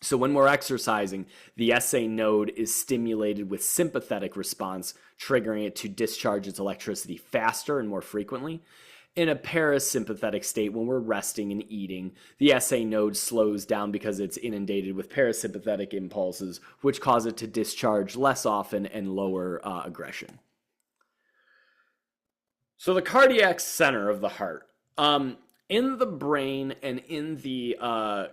So when we're exercising, the SA node is stimulated with sympathetic response, triggering it to discharge its electricity faster and more frequently. In a parasympathetic state, when we're resting and eating, the SA node slows down because it's inundated with parasympathetic impulses, which cause it to discharge less often and lower aggression. So the cardiac center of the heart. In the brain and in the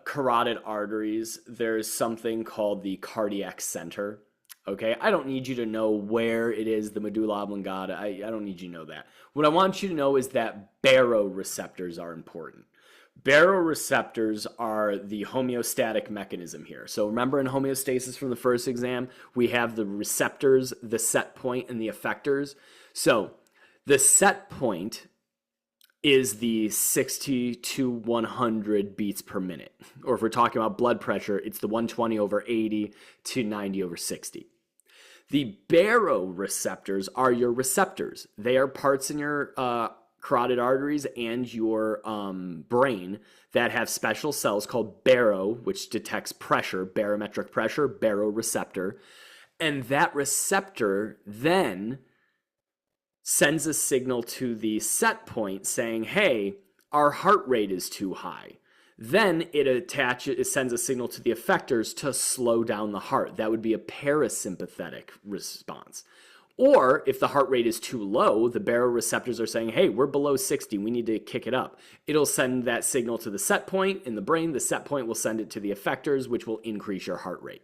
carotid arteries, there's something called the cardiac center. Okay, I don't need you to know where it is, the medulla oblongata. I don't need you to know that. What I want you to know is that baroreceptors are important. Baroreceptors are the homeostatic mechanism here. So remember in homeostasis from the first exam, we have the receptors, the set point, and the effectors. So the set point is the 60 to 100 beats per minute. Or if we're talking about blood pressure, it's the 120 over 80 to 90 over 60. The baroreceptors are your receptors. They are parts in your carotid arteries and your brain that have special cells called baro, which detects pressure, barometric pressure, baroreceptor. And that receptor then sends a signal to the set point saying, hey, our heart rate is too high. Then it sends a signal to the effectors to slow down the heart. That would be a parasympathetic response. Or if the heart rate is too low, the baroreceptors are saying, hey, we're below 60, we need to kick it up. It'll send that signal to the set point in the brain. The set point will send it to the effectors, which will increase your heart rate.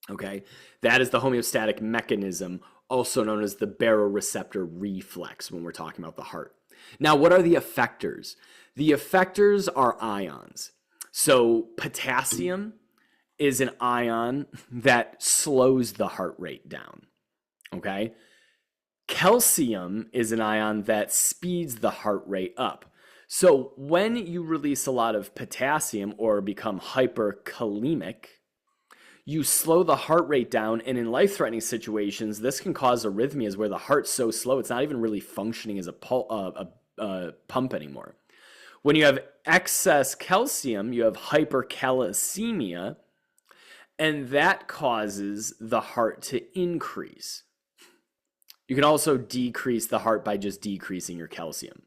Okay, that is the homeostatic mechanism, also known as the baroreceptor reflex when we're talking about the heart. Now, what are the effectors? The effectors are ions. So potassium is an ion that slows the heart rate down. Okay? Calcium is an ion that speeds the heart rate up. So when you release a lot of potassium or become hyperkalemic, you slow the heart rate down, and in life-threatening situations, this can cause arrhythmias where the heart's so slow it's not even really functioning as a pump anymore. When you have excess calcium, you have hypercalcemia, and that causes the heart to increase. You can also decrease the heart by just decreasing your calcium.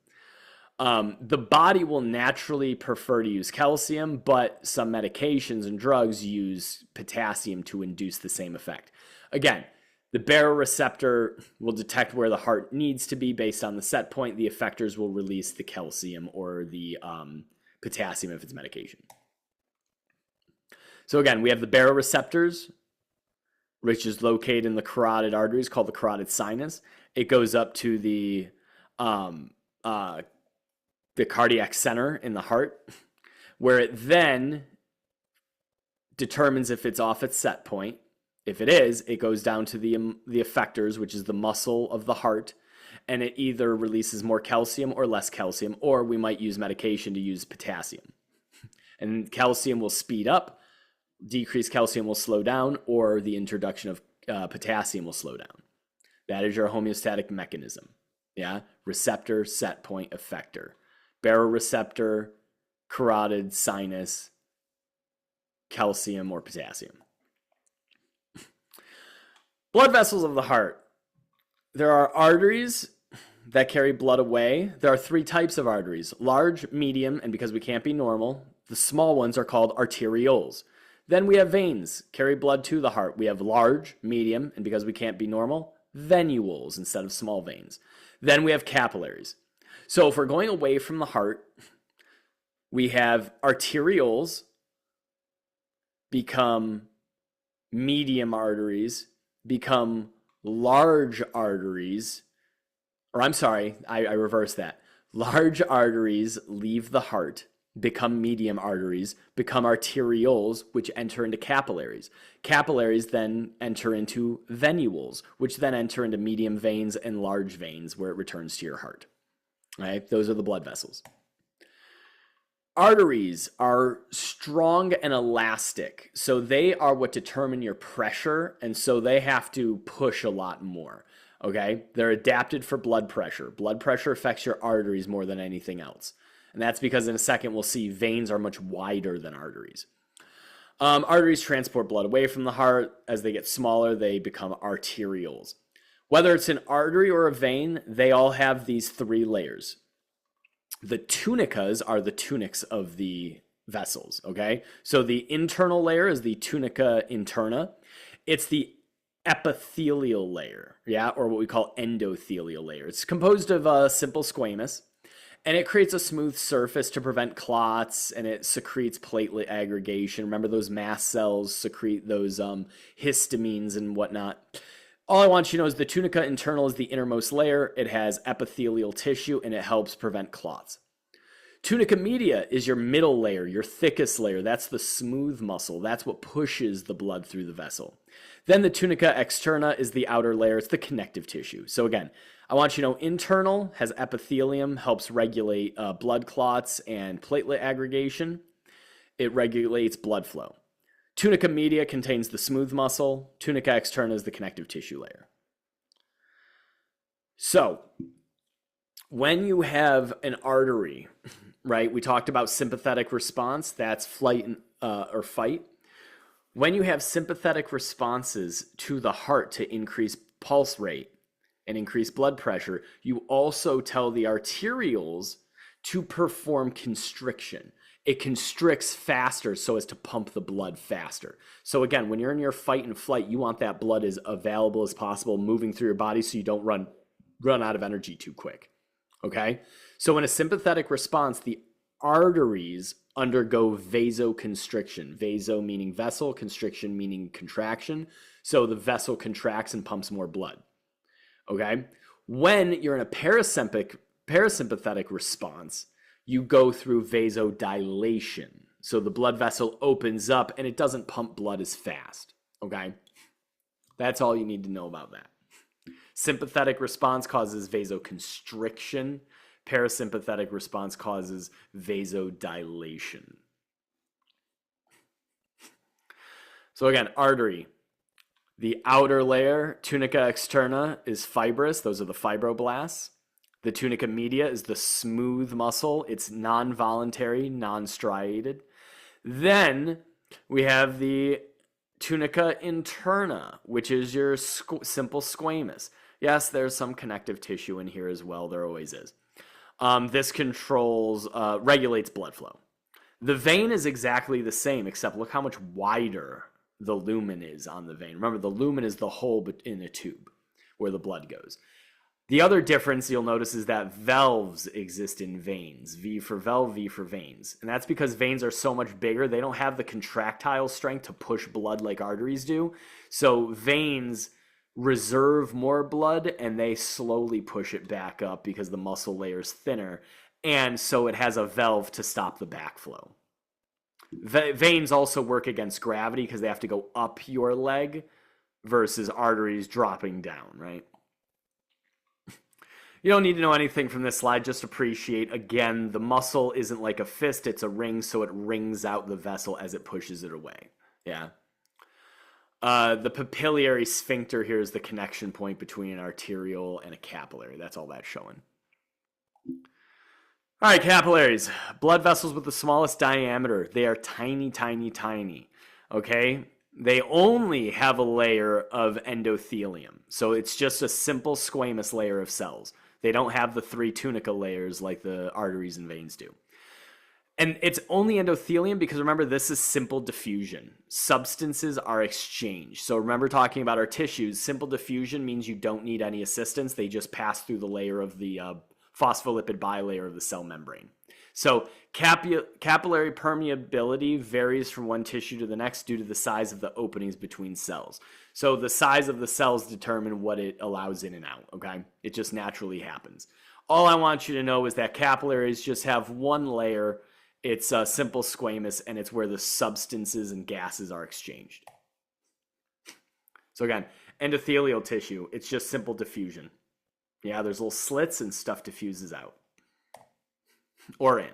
The body will naturally prefer to use calcium, but some medications and drugs use potassium to induce the same effect. Again, the baroreceptor will detect where the heart needs to be based on the set point. The effectors will release the calcium or the potassium if it's medication. So again, we have the baroreceptors, which is located in the carotid arteries called the carotid sinus. It goes up to the cardiac center in the heart, where it then determines if it's off its set point. If it is, it goes down to the effectors, which is the muscle of the heart, and it either releases more calcium or less calcium, or we might use medication to use potassium. And calcium will speed up, decreased calcium will slow down, or the introduction of potassium will slow down. That is your homeostatic mechanism. Yeah, receptor, set point, effector. Baroreceptor, carotid, sinus, calcium or potassium. Blood vessels of the heart. There are arteries that carry blood away. There are three types of arteries: large, medium, and because we can't be normal, the small ones are called arterioles. Then we have veins, carry blood to the heart. We have large, medium, and because we can't be normal, venules instead of small veins. Then we have capillaries. So if we're going away from the heart, We have arterioles become medium arteries, become large arteries, or I'm sorry, I reverse that. Large arteries leave the heart, become medium arteries, become arterioles, which enter into capillaries. Capillaries then enter into venules, which then enter into medium veins and large veins where it returns to your heart. All right, those are the blood vessels. Arteries are strong and elastic, so they are what determine your pressure, and so they have to push a lot more. Okay, they're adapted for blood pressure. Blood pressure affects your arteries more than anything else. And that's because in a second we'll see veins are much wider than arteries. Arteries transport blood away from the heart. As they get smaller, they become arterioles. Whether it's an artery or a vein, they all have these three layers. The tunicas are the tunics of the vessels, okay? So the internal layer is the tunica interna. It's the epithelial layer, yeah, or what we call endothelial layer. It's composed of simple squamous, and it creates a smooth surface to prevent clots, and it secretes platelet aggregation. Remember, those mast cells secrete those histamines and whatnot. All I want you to know is the tunica internal is the innermost layer. It has epithelial tissue, and it helps prevent clots. Tunica media is your middle layer, your thickest layer. That's the smooth muscle. That's what pushes the blood through the vessel. Then the tunica externa is the outer layer. It's the connective tissue. So again, I want you to know internal has epithelium, helps regulate blood clots and platelet aggregation. It regulates blood flow. Tunica media contains the smooth muscle. Tunica externa is the connective tissue layer. So when you have an artery, right, we talked about sympathetic response. That's flight or fight. When you have sympathetic responses to the heart to increase pulse rate and increase blood pressure, you also tell the arterioles to perform constriction. It constricts faster so as to pump the blood faster. So again, when you're in your fight and flight, you want that blood as available as possible, moving through your body so you don't run out of energy too quick. Okay? So in a sympathetic response, the arteries undergo vasoconstriction. Vaso meaning vessel, constriction meaning contraction. So the vessel contracts and pumps more blood. Okay? When you're in a parasympathetic response, you go through vasodilation. So the blood vessel opens up and it doesn't pump blood as fast. Okay? That's all you need to know about that. Sympathetic response causes vasoconstriction. Parasympathetic response causes vasodilation. So again, artery. The outer layer, tunica externa, is fibrous. Those are the fibroblasts. The tunica media is the smooth muscle. It's non-voluntary, non-striated. Then we have the tunica interna, which is your simple squamous. Yes, there's some connective tissue in here as well. There always is. This regulates blood flow. The vein is exactly the same, except look how much wider the lumen is on the vein. Remember, the lumen is the hole in a tube where the blood goes. The other difference you'll notice is that valves exist in veins. V for valve, V for veins. And that's because veins are so much bigger, they don't have the contractile strength to push blood like arteries do. So veins reserve more blood and they slowly push it back up because the muscle layer is thinner. And so it has a valve to stop the backflow. Veins also work against gravity because they have to go up your leg versus arteries dropping down, right? You don't need to know anything from this slide, just appreciate, again, the muscle isn't like a fist, it's a ring, so it wrings out the vessel as it pushes it away. Yeah. The papillary sphincter here is the connection point between an arteriole and a capillary. That's all that's showing. All right, capillaries. Blood vessels with the smallest diameter. They are tiny, tiny, tiny. Okay? They only have a layer of endothelium. So it's just a simple squamous layer of cells. They don't have the three tunica layers like the arteries and veins do. And it's only endothelium because remember, this is simple diffusion. Substances are exchanged. So remember talking about our tissues, simple diffusion means you don't need any assistance. They just pass through the layer of the phospholipid bilayer of the cell membrane. So capillary permeability varies from one tissue to the next due to the size of the openings between cells. So the size of the cells determine what it allows in and out, okay? It just naturally happens. All I want you to know is that capillaries just have one layer. It's a simple squamous, and it's where the substances and gases are exchanged. So again, endothelial tissue, it's just simple diffusion. Yeah, there's little slits and stuff diffuses out. Or in.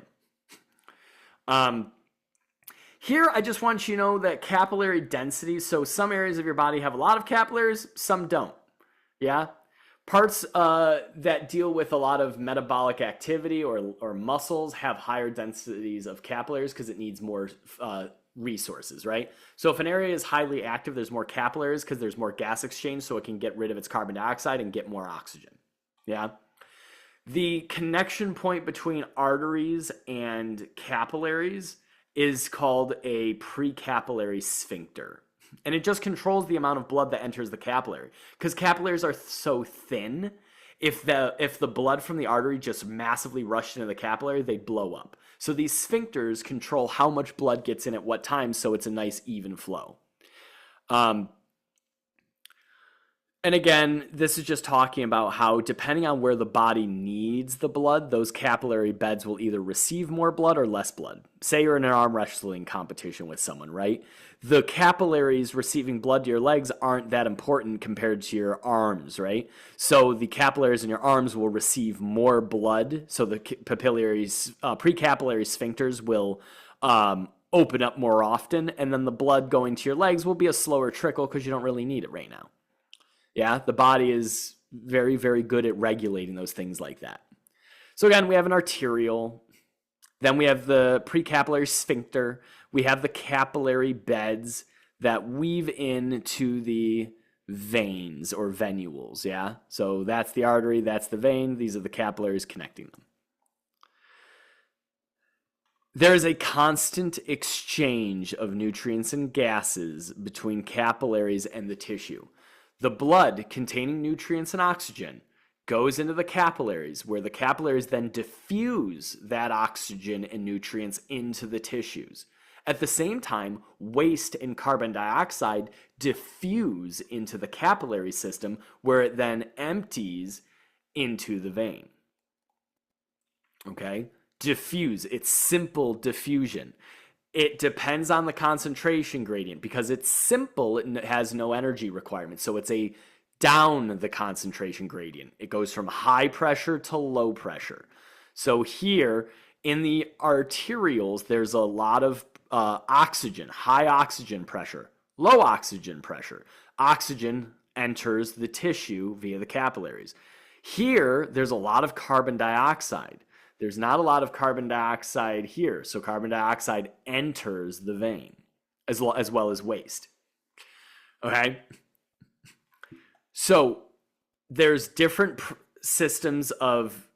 Here, I just want you to know that capillary density, so some areas of your body have a lot of capillaries, some don't. Yeah? Parts that deal with a lot of metabolic activity or muscles have higher densities of capillaries because it needs more resources, right? So if an area is highly active, there's more capillaries because there's more gas exchange, so it can get rid of its carbon dioxide and get more oxygen. Yeah? The connection point between arteries and capillaries is called a precapillary sphincter. And it just controls the amount of blood that enters the capillary. Because capillaries are so thin, if the blood from the artery just massively rushed into the capillary, they'd blow up. So these sphincters control how much blood gets in at what time, so it's a nice even flow. And again, this is just talking about how depending on where the body needs the blood, those capillary beds will either receive more blood or less blood. Say you're in an arm wrestling competition with someone, right? The capillaries receiving blood to your legs aren't that important compared to your arms, right? So the capillaries in your arms will receive more blood. So the precapillary sphincters will open up more often. And then the blood going to your legs will be a slower trickle because you don't really need it right now. Yeah, the body is very, very good at regulating those things like that. So again, we have an arterial. Then we have the precapillary sphincter. We have the capillary beds that weave into the veins or venules, yeah? So that's the artery, that's the vein. These are the capillaries connecting them. There is a constant exchange of nutrients and gases between capillaries and the tissue. The blood containing nutrients and oxygen goes into the capillaries, where the capillaries then diffuse that oxygen and nutrients into the tissues. At the same time, waste and carbon dioxide diffuse into the capillary system, where it then empties into the vein. Okay? Diffuse, it's simple diffusion. It depends on the concentration gradient because it's simple. It has no energy requirement. So it's a down the concentration gradient. It goes from high pressure to low pressure. So here in the arterioles, there's a lot of oxygen, high oxygen pressure, low oxygen pressure. Oxygen enters the tissue via the capillaries. Here, there's a lot of carbon dioxide. There's not a lot of carbon dioxide here, so carbon dioxide enters the vein as well as waste. Okay? So there's different systems of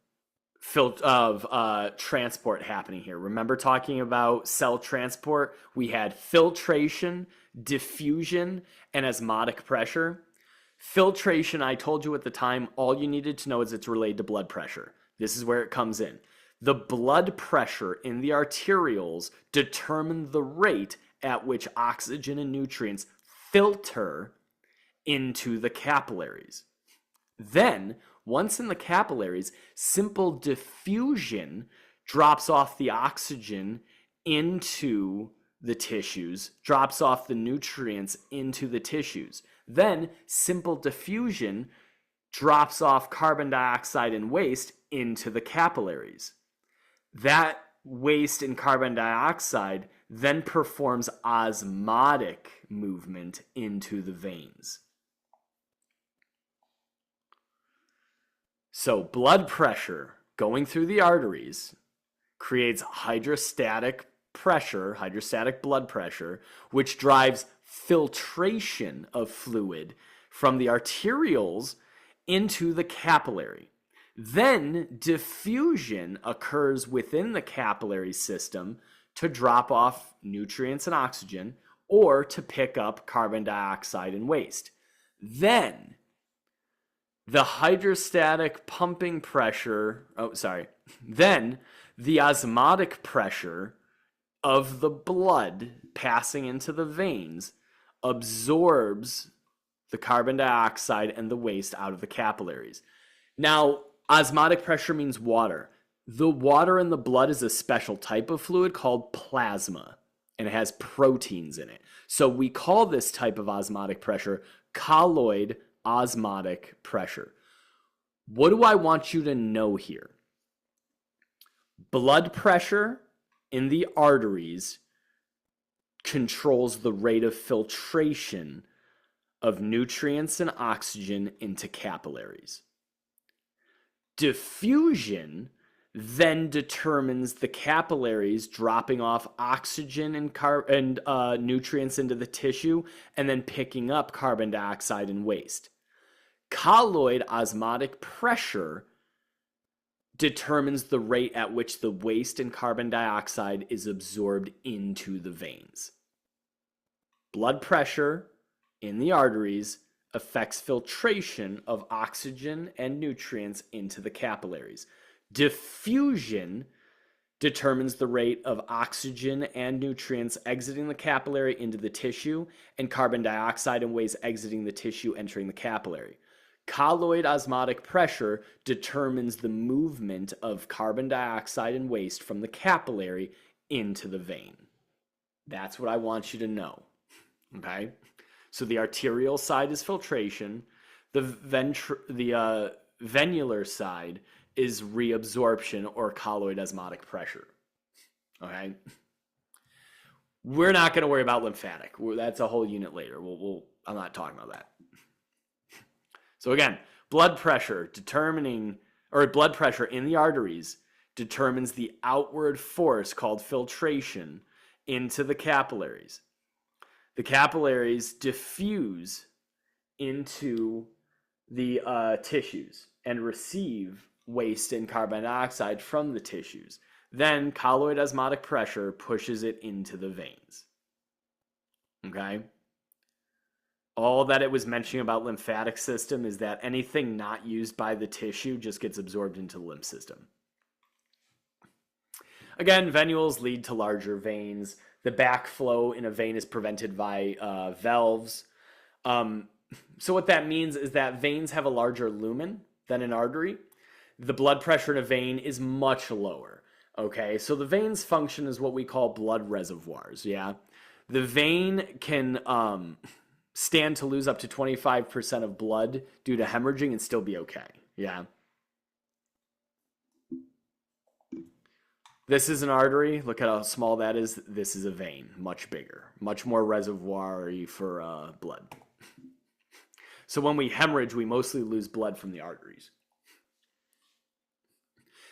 transport happening here. Remember talking about cell transport? We had filtration, diffusion, and osmotic pressure. Filtration, I told you at the time, all you needed to know is it's related to blood pressure. This is where it comes in. The blood pressure in the arterioles determine the rate at which oxygen and nutrients filter into the capillaries. Then, once in the capillaries, simple diffusion drops off the oxygen into the tissues, drops off the nutrients into the tissues. Then, simple diffusion drops off carbon dioxide and waste into the capillaries. That waste and carbon dioxide then performs osmotic movement into the veins. So blood pressure going through the arteries creates hydrostatic pressure, hydrostatic blood pressure, which drives filtration of fluid from the arterioles into the capillary. Then diffusion occurs within the capillary system to drop off nutrients and oxygen or to pick up carbon dioxide and waste. Then the hydrostatic pumping pressure, then The osmotic pressure of the blood passing into the veins absorbs the carbon dioxide and the waste out of the capillaries. Now, osmotic pressure means water. The water in the blood is a special type of fluid called plasma, and it has proteins in it. So we call this type of osmotic pressure colloid osmotic pressure. What do I want you to know here? Blood pressure in the arteries controls the rate of filtration of nutrients and oxygen into capillaries. Diffusion then determines the capillaries dropping off oxygen and nutrients into the tissue and then picking up carbon dioxide and waste. Colloid osmotic pressure determines the rate at which the waste and carbon dioxide is absorbed into the veins. Blood pressure in the arteries affects filtration of oxygen and nutrients into the capillaries. Diffusion determines the rate of oxygen and nutrients exiting the capillary into the tissue and carbon dioxide and waste exiting the tissue entering the capillary. Colloid osmotic pressure determines the movement of carbon dioxide and waste from the capillary into the vein. That's what I want you to know. Okay? So the arterial side is filtration. The venular side is reabsorption or colloid osmotic pressure. Okay? We're not going to worry about lymphatic. That's a whole unit later. I'm not talking about that. So again, blood pressure in the arteries determines the outward force called filtration into the capillaries. The capillaries diffuse into the tissues and receive waste and carbon dioxide from the tissues. Then colloid osmotic pressure pushes it into the veins. Okay? All that it was mentioning about lymphatic system is that anything not used by the tissue just gets absorbed into the lymph system. Again, venules lead to larger veins. The backflow in a vein is prevented by valves. So what that means is that veins have a larger lumen than an artery. The blood pressure in a vein is much lower. Okay, so the veins function as what we call blood reservoirs. Yeah, the vein can stand to lose up to 25% of blood due to hemorrhaging and still be okay. Yeah. This is an artery. Look at how small that is. This is a vein, much bigger, much more reservoir-y for blood. So when we hemorrhage, we mostly lose blood from the arteries.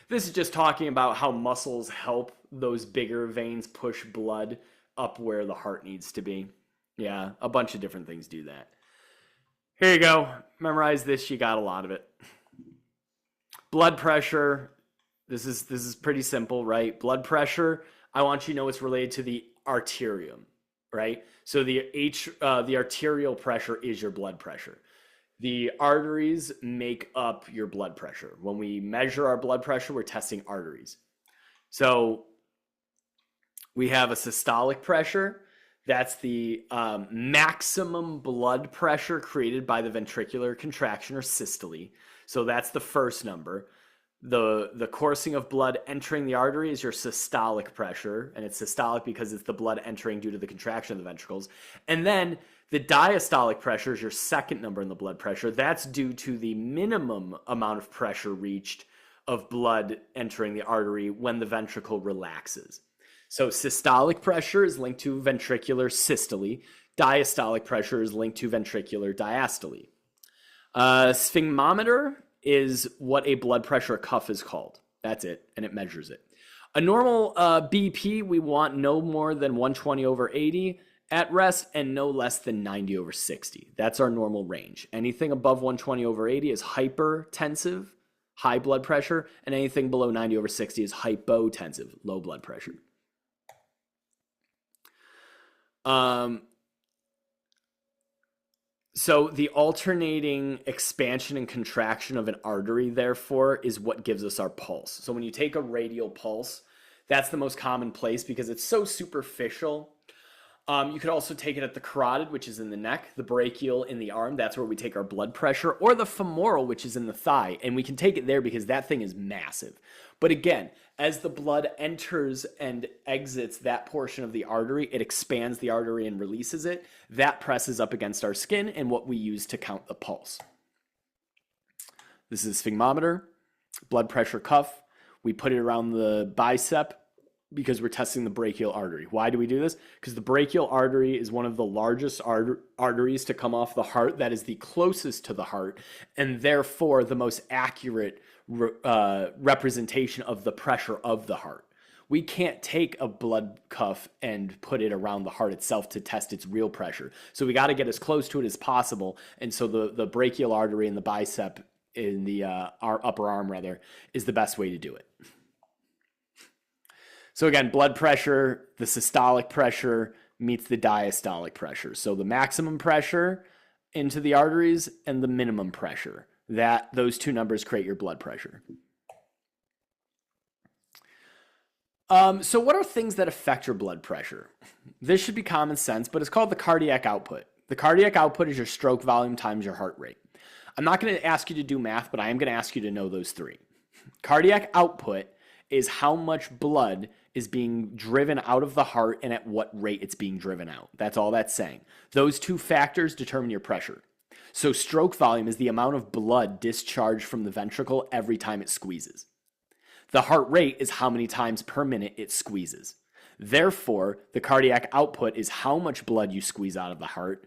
This is just talking about how muscles help those bigger veins push blood up where the heart needs to be. Yeah, a bunch of different things do that. Here you go. Memorize this. You got a lot of it. Blood pressure. This is pretty simple, right? Blood pressure, I want you to know it's related to the arterium, right? So the arterial pressure is your blood pressure. The arteries make up your blood pressure. When we measure our blood pressure, we're testing arteries. So we have a systolic pressure. That's the maximum blood pressure created by the ventricular contraction or systole. So that's the first number. The coursing of blood entering the artery is your systolic pressure, and it's systolic because it's the blood entering due to the contraction of the ventricles. And then the diastolic pressure is your second number in the blood pressure. That's due to the minimum amount of pressure reached of blood entering the artery when the ventricle relaxes. So systolic pressure is linked to ventricular systole. Diastolic pressure is linked to ventricular diastole. Sphygmometer is what a blood pressure cuff is called. That's it, and it measures it. A normal BP, we want no more than 120/80 at rest and no less than 90/60. That's our normal range. Anything above 120/80 is hypertensive, high blood pressure, and anything below 90/60 is hypotensive, low blood pressure. So the alternating expansion and contraction of an artery, therefore, is what gives us our pulse. So when you take a radial pulse, that's the most common place because it's so superficial. You could also take it at the carotid, which is in the neck, the brachial in the arm, that's where we take our blood pressure, or the femoral, which is in the thigh. And we can take it there because that thing is massive. But again, as the blood enters and exits that portion of the artery, it expands the artery and releases it. That presses up against our skin and what we use to count the pulse. This is sphygmometer, blood pressure cuff. We put it around the bicep because we're testing the brachial artery. Why do we do this? Because the brachial artery is one of the largest arteries to come off the heart, that is the closest to the heart, and therefore the most accurate representation of the pressure of the heart. We can't take a blood cuff and put it around the heart itself to test its real pressure. So we got to get as close to it as possible. And so the brachial artery in the bicep, in the our upper arm rather, is the best way to do it. So again, blood pressure, the systolic pressure meets the diastolic pressure. So the maximum pressure into the arteries and the minimum pressure. Those two numbers create your blood pressure. So what are things that affect your blood pressure? This should be common sense, but it's called the cardiac output. The cardiac output is your stroke volume times your heart rate. I'm not going to ask you to do math, but I am going to ask you to know those three. Cardiac output is how much blood is being driven out of the heart and at what rate it's being driven out. That's all that's saying. Those two factors determine your pressure. So stroke volume is the amount of blood discharged from the ventricle every time it squeezes. The heart rate is how many times per minute it squeezes. Therefore, the cardiac output is how much blood you squeeze out of the heart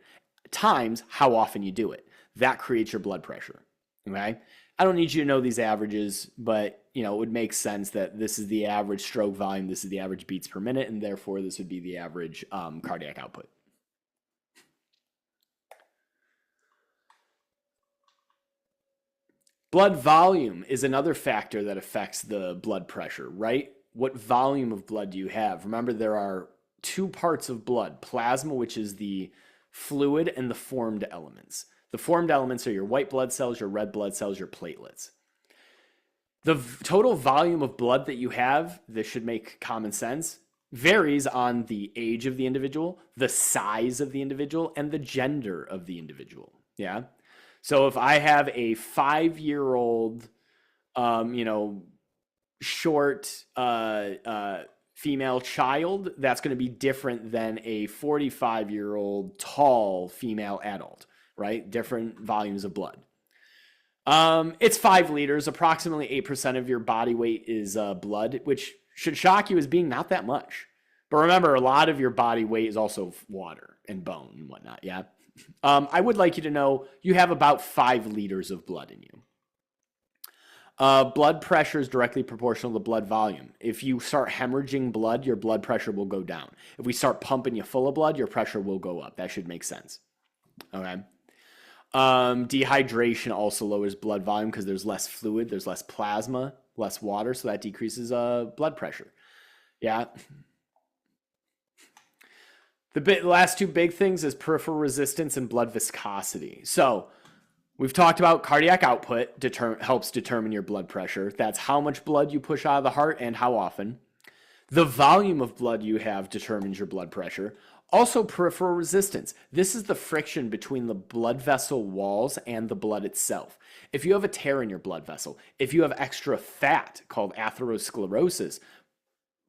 times how often you do it. That creates your blood pressure. Okay? I don't need you to know these averages, but it would make sense that this is the average stroke volume, this is the average beats per minute, and therefore this would be the average cardiac output. Blood volume is another factor that affects the blood pressure, right? What volume of blood do you have? Remember, there are two parts of blood, plasma, which is the fluid, and the formed elements. The formed elements are your white blood cells, your red blood cells, your platelets. The total volume of blood that you have, this should make common sense, varies on the age of the individual, the size of the individual, and the gender of the individual. Yeah. So if I have a 5-year-old, short female child, that's going to be different than a 45-year-old tall female adult, right? Different volumes of blood. It's 5 liters. Approximately 8% of your body weight is blood, which should shock you as being not that much. But remember, a lot of your body weight is also water and bone and whatnot, yeah? I would like you to know you have about 5 liters of blood in you. Blood pressure is directly proportional to blood volume. If you start hemorrhaging blood, your blood pressure will go down. If we start pumping you full of blood, your pressure will go up. That should make sense. Okay. Dehydration also lowers blood volume because there's less fluid, there's less plasma, less water, so that decreases blood pressure. Yeah. The last two big things is peripheral resistance and blood viscosity. So we've talked about cardiac output helps determine your blood pressure. That's how much blood you push out of the heart and how often. The volume of blood you have determines your blood pressure. Also, peripheral resistance. This is the friction between the blood vessel walls and the blood itself. If you have a tear in your blood vessel, if you have extra fat called atherosclerosis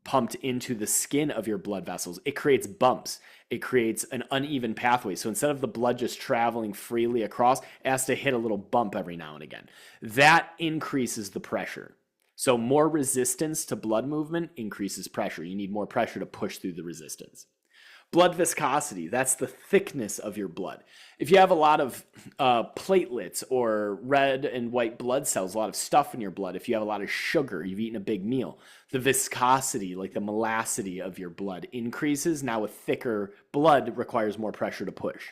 pumped into the skin of your blood vessels, it creates bumps. It creates an uneven pathway. So instead of the blood just traveling freely across, it has to hit a little bump every now and again. That increases the pressure. So more resistance to blood movement increases pressure. You need more pressure to push through the resistance. Blood viscosity, that's the thickness of your blood. If you have a lot of platelets or red and white blood cells, a lot of stuff in your blood, if you have a lot of sugar, you've eaten a big meal, the viscosity, like the molasity of your blood increases. Now with thicker blood requires more pressure to push.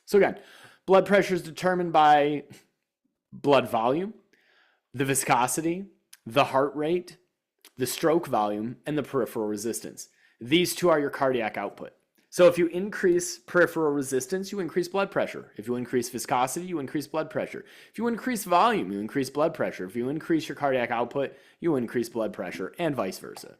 So again, blood pressure is determined by blood volume, the viscosity, the heart rate, the stroke volume, and the peripheral resistance. These two are your cardiac output. So if you increase peripheral resistance, you increase blood pressure. If you increase viscosity, you increase blood pressure. If you increase volume, you increase blood pressure. If you increase your cardiac output, you increase blood pressure, and vice versa.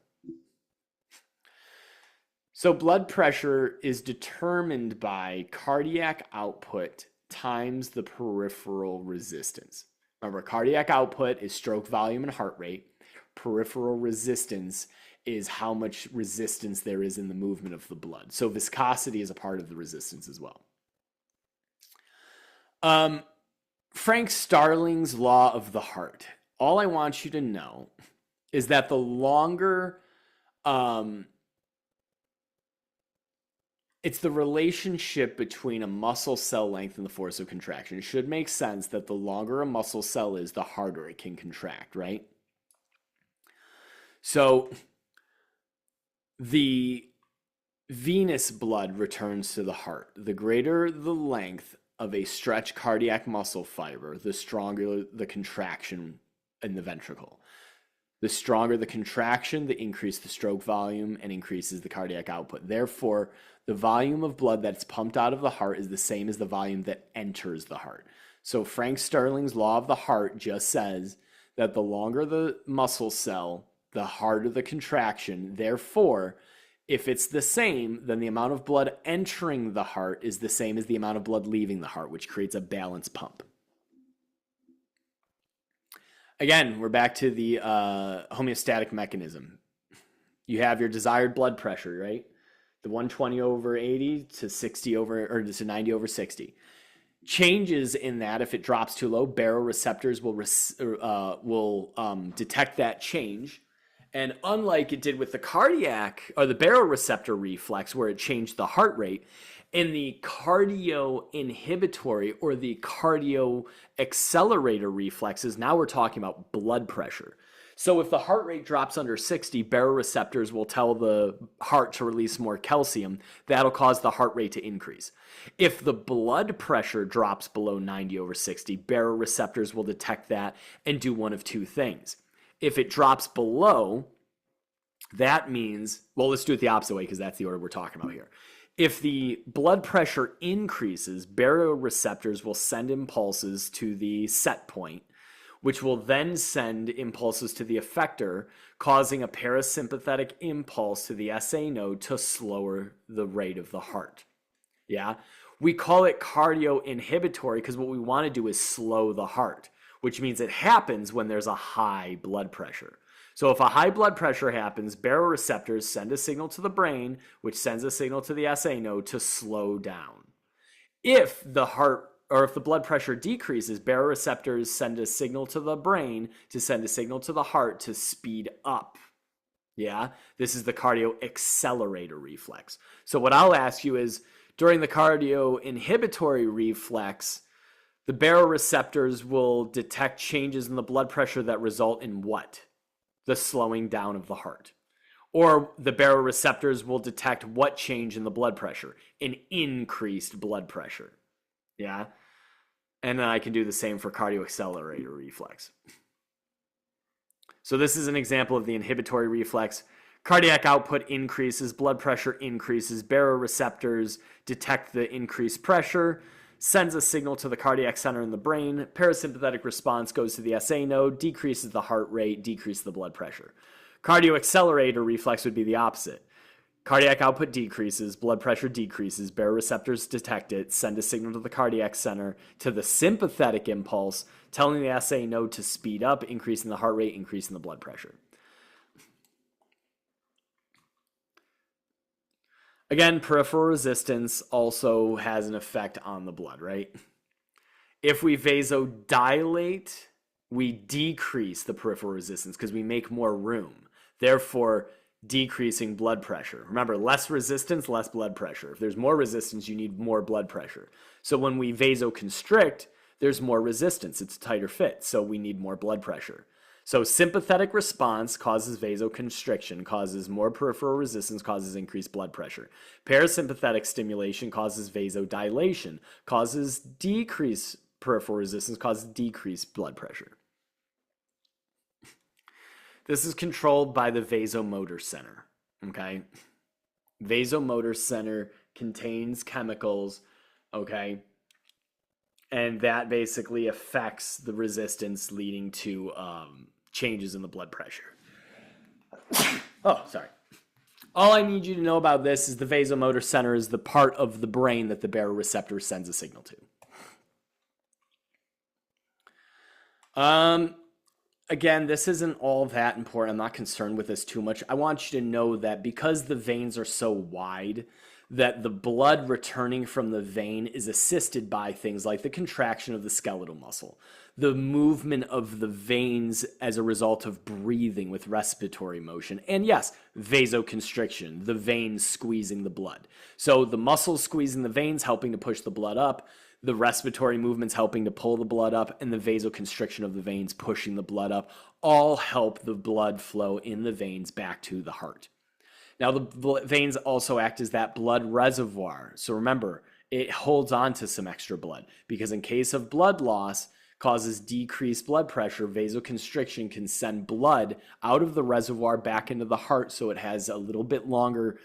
So blood pressure is determined by cardiac output times the peripheral resistance. Remember, cardiac output is stroke volume and heart rate. Peripheral resistance is how much resistance there is in the movement of the blood. So viscosity is a part of the resistance as well. Frank Starling's law of the heart. All I want you to know is that the longer, it's the relationship between a muscle cell length and the force of contraction. It should make sense that the longer a muscle cell is, the harder it can contract, right? So the venous blood returns to the heart. The greater the length of a stretched cardiac muscle fiber, the stronger the contraction in the ventricle. The stronger the contraction, the increase the stroke volume and increases the cardiac output. Therefore, the volume of blood that's pumped out of the heart is the same as the volume that enters the heart. So Frank Starling's law of the heart just says that the longer the muscle cell, the harder the contraction. Therefore, if it's the same, then the amount of blood entering the heart is the same as the amount of blood leaving the heart, which creates a balanced pump. Again, we're back to the homeostatic mechanism. You have your desired blood pressure, right? The 120/80 to 60 over, or to 90/60. Changes in that, if it drops too low, baroreceptors will detect that change. And unlike it did with the cardiac or the baroreceptor reflex, where it changed the heart rate, in the cardio-inhibitory or the cardio-accelerator reflexes, now we're talking about blood pressure. So if the heart rate drops under 60, baroreceptors will tell the heart to release more calcium. That'll cause the heart rate to increase. If the blood pressure drops below 90/60, baroreceptors will detect that and do one of two things. If it drops below, that means, well, let's do it the opposite way because that's the order we're talking about here. If the blood pressure increases, baroreceptors will send impulses to the set point, which will then send impulses to the effector, causing a parasympathetic impulse to the SA node to slower the rate of the heart. Yeah? We call it cardio-inhibitory because what we want to do is slow the heart, which means it happens when there's a high blood pressure. So if a high blood pressure happens, baroreceptors send a signal to the brain, which sends a signal to the SA node to slow down. If the blood pressure decreases, baroreceptors send a signal to the brain to send a signal to the heart to speed up. Yeah, this is the cardio-accelerator reflex. So what I'll ask you is, during the cardio-inhibitory reflex, the baroreceptors will detect changes in the blood pressure that result in what? The slowing down of the heart. Or the baroreceptors will detect what change in the blood pressure? An increased blood pressure. Yeah? And then I can do the same for cardio-accelerator reflex. So this is an example of the inhibitory reflex. Cardiac output increases, blood pressure increases, baroreceptors detect the increased pressure, sends a signal to the cardiac center in the brain, parasympathetic response goes to the SA node, decreases the heart rate, decreases the blood pressure. Cardio-accelerator reflex would be the opposite. Cardiac output decreases, blood pressure decreases, baroreceptors detect it, send a signal to the cardiac center, to the sympathetic impulse, telling the SA node to speed up, increasing the heart rate, increasing the blood pressure. Again, peripheral resistance also has an effect on the blood, right? If we vasodilate, we decrease the peripheral resistance because we make more room, therefore decreasing blood pressure. Remember, less resistance, less blood pressure. If there's more resistance, you need more blood pressure. So when we vasoconstrict, there's more resistance. It's a tighter fit, so we need more blood pressure. So sympathetic response causes vasoconstriction, causes more peripheral resistance, causes increased blood pressure. Parasympathetic stimulation causes vasodilation, causes decreased peripheral resistance, causes decreased blood pressure. This is controlled by the vasomotor center, okay? Vasomotor center contains chemicals, okay? And that basically affects the resistance, leading to changes in the blood pressure. Oh, sorry. All I need you to know about this is the vasomotor center is the part of the brain that the baroreceptor sends a signal to. Again, this isn't all that important. I'm not concerned with this too much. I want you to know that because the veins are so wide, that the blood returning from the vein is assisted by things like the contraction of the skeletal muscle, the movement of the veins as a result of breathing with respiratory motion, and yes, vasoconstriction, the veins squeezing the blood. So the muscles squeezing the veins, helping to push the blood up, the respiratory movements helping to pull the blood up, and the vasoconstriction of the veins pushing the blood up, all help the blood flow in the veins back to the heart. Now, the veins also act as that blood reservoir. So remember, it holds on to some extra blood because in case of blood loss, causes decreased blood pressure, vasoconstriction can send blood out of the reservoir back into the heart so it has a little bit longer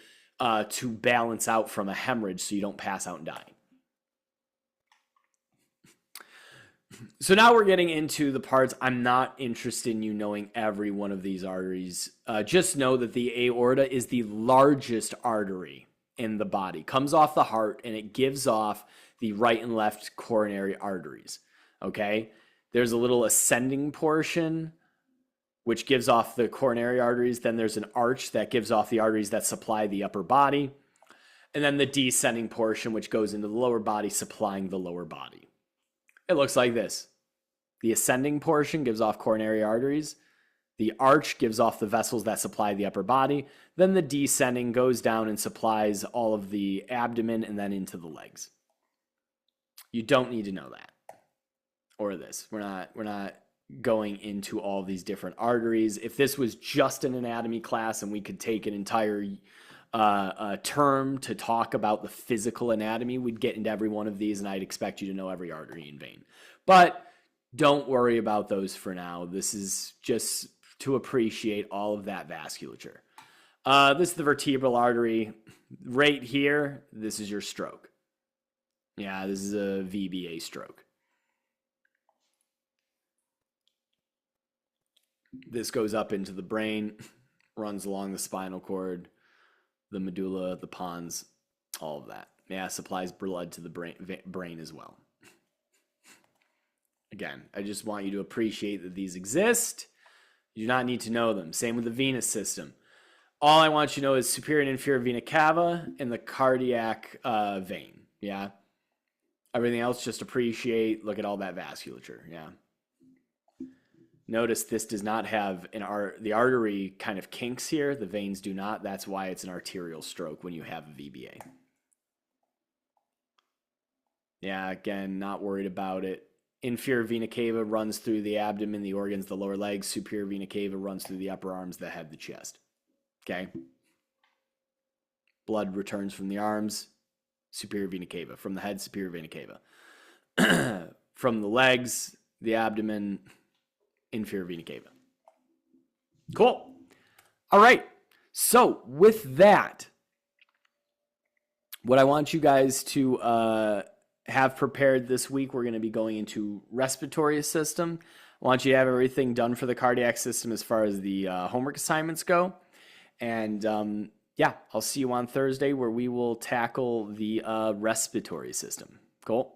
to balance out from a hemorrhage so you don't pass out and die. So now we're getting into the parts. I'm not interested in you knowing every one of these arteries. Just know that the aorta is the largest artery in the body. Comes off the heart and it gives off the right and left coronary arteries. Okay? There's a little ascending portion which gives off the coronary arteries. Then there's an arch that gives off the arteries that supply the upper body. And then the descending portion which goes into the lower body supplying the lower body. It looks like this. The ascending portion gives off coronary arteries. The arch gives off the vessels that supply the upper body. Then the descending goes down and supplies all of the abdomen and then into the legs. You don't need to know that. Or this. We're not going into all these different arteries. If this was just an anatomy class and we could take an entire term to talk about the physical anatomy, we'd get into every one of these and I'd expect you to know every artery and vein. But don't worry about those for now. This is just to appreciate all of that vasculature. This is the vertebral artery. Right here, this is your stroke. Yeah, this is a VBA stroke. This goes up into the brain, runs along the spinal cord, the medulla, the pons, all of that. Yeah, supplies blood to the brain as well. Again, I just want you to appreciate that these exist. You do not need to know them. Same with the venous system. All I want you to know is superior and inferior vena cava and the cardiac vein. Yeah. Everything else, just appreciate. Look at all that vasculature. Yeah. Notice this does not have the artery kind of kinks here. The veins do not. That's why it's an arterial stroke when you have a VBA. Yeah, again, not worried about it. Inferior vena cava runs through the abdomen, the organs, the lower legs. Superior vena cava runs through the upper arms, the head, the chest. Okay? Blood returns from the arms, superior vena cava. From the head, superior vena cava. From the legs, the abdomen, inferior vena cava. Cool. All right. So with that, what I want you guys to have prepared this week, we're going to be going into respiratory system. I want you to have everything done for the cardiac system as far as the homework assignments go. And yeah, I'll see you on Thursday where we will tackle the respiratory system. Cool.